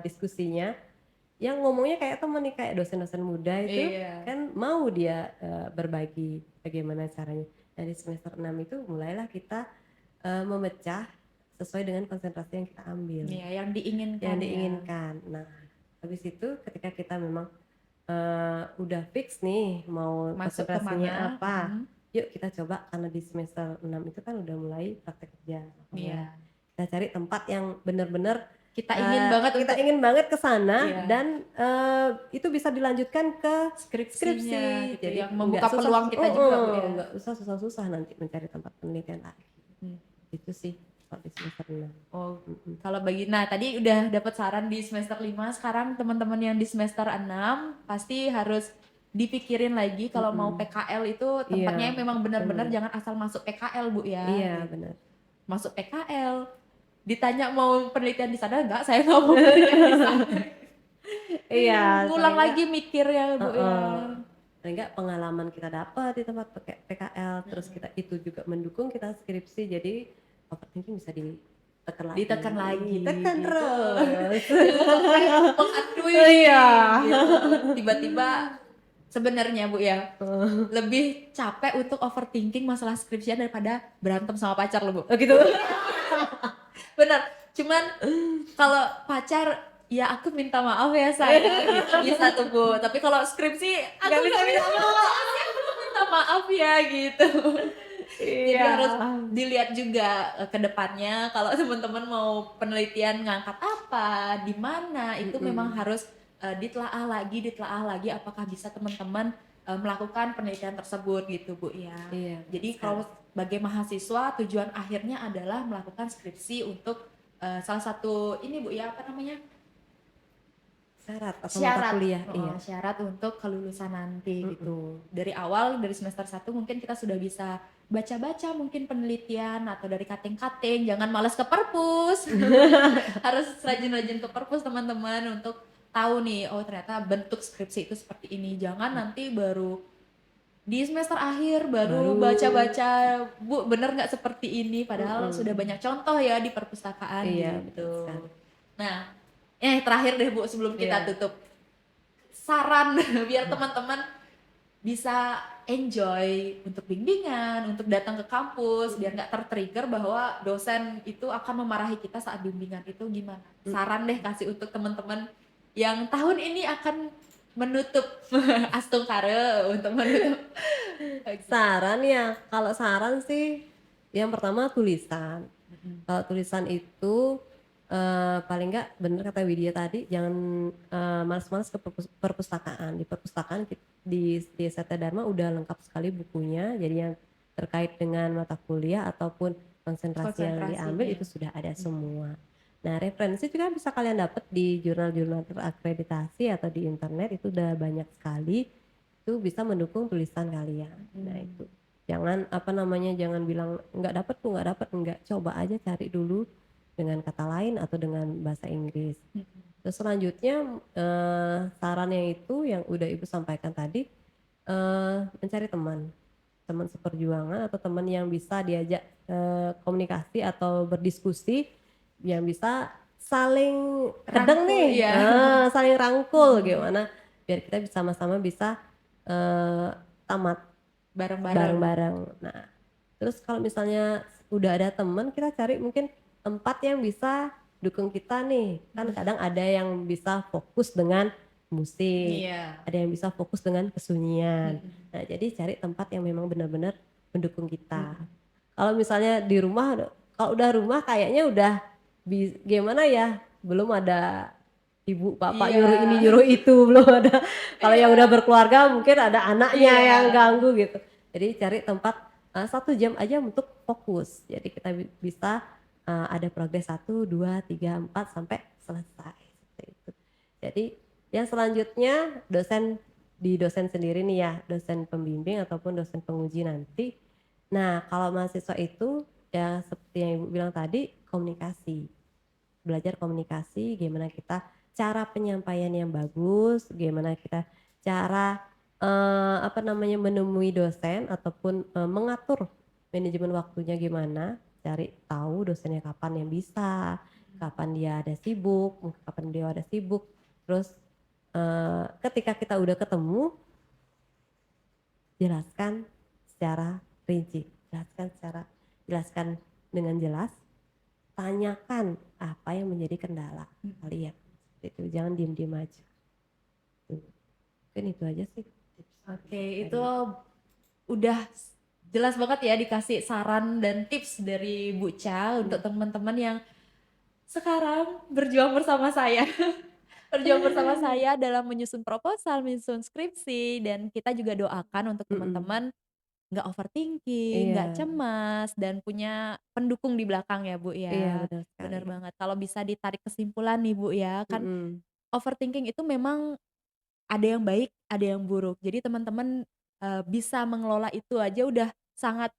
diskusinya, yang ngomongnya kayak temen nih, kayak dosen-dosen muda itu Iya. kan mau dia, berbagi bagaimana caranya. Nah, di semester 6 itu mulailah kita, memecah sesuai dengan konsentrasi yang kita ambil, Iya, yang yang diinginkan ya. diinginkan. Nah, habis itu ketika kita memang udah fix nih mau Masuk ke konsentrasinya mana? apa, yuk kita coba karena di semester 6 itu kan udah mulai praktek kerja lapangan. Iya. Kita cari tempat yang bener-bener, Kita ingin banget kita untuk ingin banget ke sana iya, dan, itu bisa dilanjutkan ke skripsinya skripsi. gitu Jadi yang membuka susah peluang kita juga, Bu, ya. nggak usah susah-susah nanti mencari tempat penelitian lagi. Mmm. Itu sih kalau di semester 6. Oh, Mhm. kalau nah tadi udah dapat saran di semester 5, sekarang teman-teman yang di semester 6 pasti harus dipikirin lagi kalau mau Mhm. PKL itu Iya, tempatnya yang memang benar-benar bener. jangan asal masuk PKL, Bu, ya, Iya, gitu. bener. Masuk PKL, ditanya mau penelitian di sana, "Enggak, saya nggak mau penelitian di sana." Iya, paling Ngulang enggak lagi mikirnya, Bu, ya. heeh, paling enggak pengalaman kita dapat di tempat PKL, terus kita Mhm. itu juga mendukung kita skripsi, jadi overthinking bisa ditekan lagi, Ditekan lagi tekan gitu. terus. Jangan sampai menghantui Iya. gitu. Tiba-tiba sebenarnya, Bu, ya, Heeh. lebih capek untuk overthinking masalah skripsian daripada berantem sama pacar loh, Bu. Oh gitu? Bener, cuman kalau pacar, "Ya aku minta maaf ya sayang," gitu bisa tuh, Bu. Tapi kalau skripsi, "Aku Nggak bisa nggak minta minta maaf. maaf ya, aku minta maaf ya," gitu. Jadi Iya. harus dilihat juga, ke depannya kalau teman-teman mau penelitian ngangkat apa, di mana, itu memang Mhm. harus, ditelaah lagi apakah bisa teman-teman, melakukan penelitian tersebut gitu, Bu, ya. Iya, benar Jadi sekali. kalau sebagai mahasiswa tujuan akhirnya adalah melakukan skripsi untuk, salah satu ini, Bu, ya, apa namanya, Syarat atau mata syarat kuliah, heeh, iya. syarat untuk kelulusan nanti Mhm. gitu. Dari awal, dari semester 1 mungkin kita sudah bisa baca-baca mungkin penelitian atau dari kating-kating, jangan malas ke perpus. Harus rajin-rajin ke perpus teman-teman untuk tahu nih, oh ternyata bentuk skripsi itu seperti ini. Jangan nanti baru di semester akhir baru Baru baca-baca, "Bu, bener nggak seperti ini?" Padahal sudah mhm. banyak contoh ya di perpustakaan Iya, betul sekali. gitu. Nah, terakhir deh, Bu, sebelum kita Iya. tutup. Saran biar teman-teman bisa enjoy untuk bimbingan, untuk datang ke kampus, biar Mhm. nggak ter-trigger bahwa dosen itu akan memarahi kita saat bimbingan itu gimana? Mhm. Saran deh kasih untuk teman-teman yang tahun ini akan menutup Astungkare untuk menutup Saran ya, kalau saran sih yang pertama tulisan. mhm, Kalau tulisan itu, paling enggak bener kata Widya tadi jangan, males-males ke perpustakaan. Di perpustakaan di Satya Dharma udah lengkap sekali bukunya, jadi yang terkait dengan mata kuliah ataupun konsentrasi yang diambil konsentrasinya. itu sudah ada Mhm, semua. Nah, referensi juga bisa kalian dapat di jurnal-jurnal terakreditasi atau di internet itu udah banyak sekali, itu bisa mendukung tulisan kalian. Nah mhm, itu, jangan apa namanya, jangan bilang, "Nggak dapet tuh, nggak dapet," enggak, coba aja cari dulu dengan kata lain atau dengan bahasa Inggris. mhm, Terus selanjutnya, sarannya itu yang udah Ibu sampaikan tadi, mencari teman, teman seperjuangan atau teman yang bisa diajak, komunikasi atau berdiskusi, yang bisa saling kadang rangkul nih iya, saling rangkul mhm, gimana biar kita sama-sama bisa, tamat bareng-bareng, bareng-bareng. Nah, terus kalau misalnya udah ada temen, kita cari mungkin tempat yang bisa dukung kita nih. Kan mhm, kadang ada yang bisa fokus dengan musik, iya, ada yang bisa fokus dengan kesunyian. mhm, Nah, jadi cari tempat yang memang benar-benar mendukung kita. mhm, Kalau misalnya di rumah, kalau udah rumah kayaknya udah gimana ya, belum ada ibu, bapak iya, nyuruh ini nyuruh itu, belum ada. Kalau yang udah iya, berkeluarga mungkin ada anaknya iya, yang ganggu gitu. Jadi cari tempat, 1 jam aja untuk fokus. Jadi kita bisa, ada progres 1, 2, 3, 4 sampai selesai, seperti itu. Jadi yang selanjutnya dosen sendiri nih ya, dosen pembimbing ataupun dosen penguji nanti. Nah, kalau mahasiswa itu ya seperti yang Ibu bilang tadi, komunikasi. Belajar komunikasi, gimana kita cara penyampaian yang bagus, gimana kita cara, apa namanya, menemui dosen ataupun, mengatur manajemen waktunya gimana, cari tahu dosennya kapan yang bisa, kapan dia ada sibuk, mungkin kapan dia ada sibuk. Terus, ketika kita udah ketemu, jelaskan secara rinci, jelaskan dengan jelas, tanyakan apa yang menjadi kendala kalian, seperti itu, jangan diem-diem aja. Mungkin itu aja sih tips Oke, itu dari udah jelas banget ya dikasih saran dan tips dari Bu Cha untuk teman-teman yang sekarang berjuang bersama saya. Berjuang bersama saya dalam menyusun proposal, menyusun skripsi, dan kita juga doakan untuk mhm, teman-teman nggak overthinking, nggak iya cemas, dan punya pendukung di belakang ya, Bu, iya ya. benar sekali, Bener banget. Kalau bisa ditarik kesimpulan nih, Bu, ya, kan mhm, overthinking itu memang ada yang baik, ada yang buruk. Jadi teman-teman, bisa mengelola itu aja udah sangat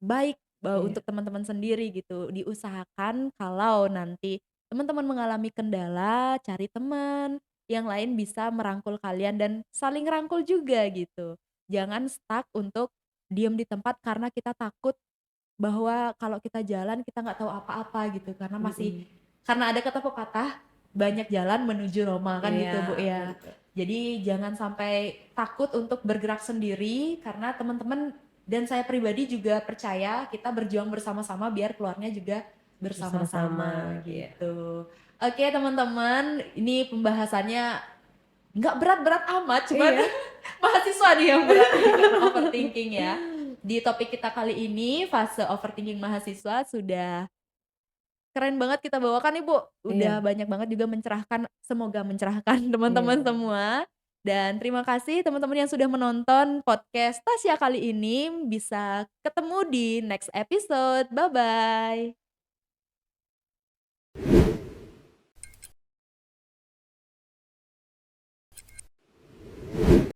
baik, iya untuk teman-teman sendiri gitu. Diusahakan kalau nanti teman-teman mengalami kendala, cari teman yang lain bisa merangkul kalian dan saling rangkul juga gitu. Jangan stuck untuk diem di tempat karena kita takut bahwa kalau kita jalan kita nggak tahu apa-apa gitu, mhm, karena ada kata pepatah, "Banyak jalan menuju Roma," kan iya gitu, Bu, ya. bener, Jadi jangan sampai takut untuk bergerak sendiri karena teman-teman dan saya pribadi juga percaya kita berjuang bersama-sama biar keluarnya juga bersama-sama bersama-sama, iya gitu. Oke teman-teman, ini pembahasannya nggak berat-berat amat, cuman iya, mahasiswa nih yang berat nih karena overthinking ya. Di topik kita kali ini, fase overthinking mahasiswa sudah keren banget kita bawakan nih, Bu. Udah iya banyak banget juga mencerahkan, semoga mencerahkan teman-teman iya. semua. Dan terima kasih teman-teman yang sudah menonton podcast Tasya kali ini. Bisa ketemu di next episode. Bye-bye.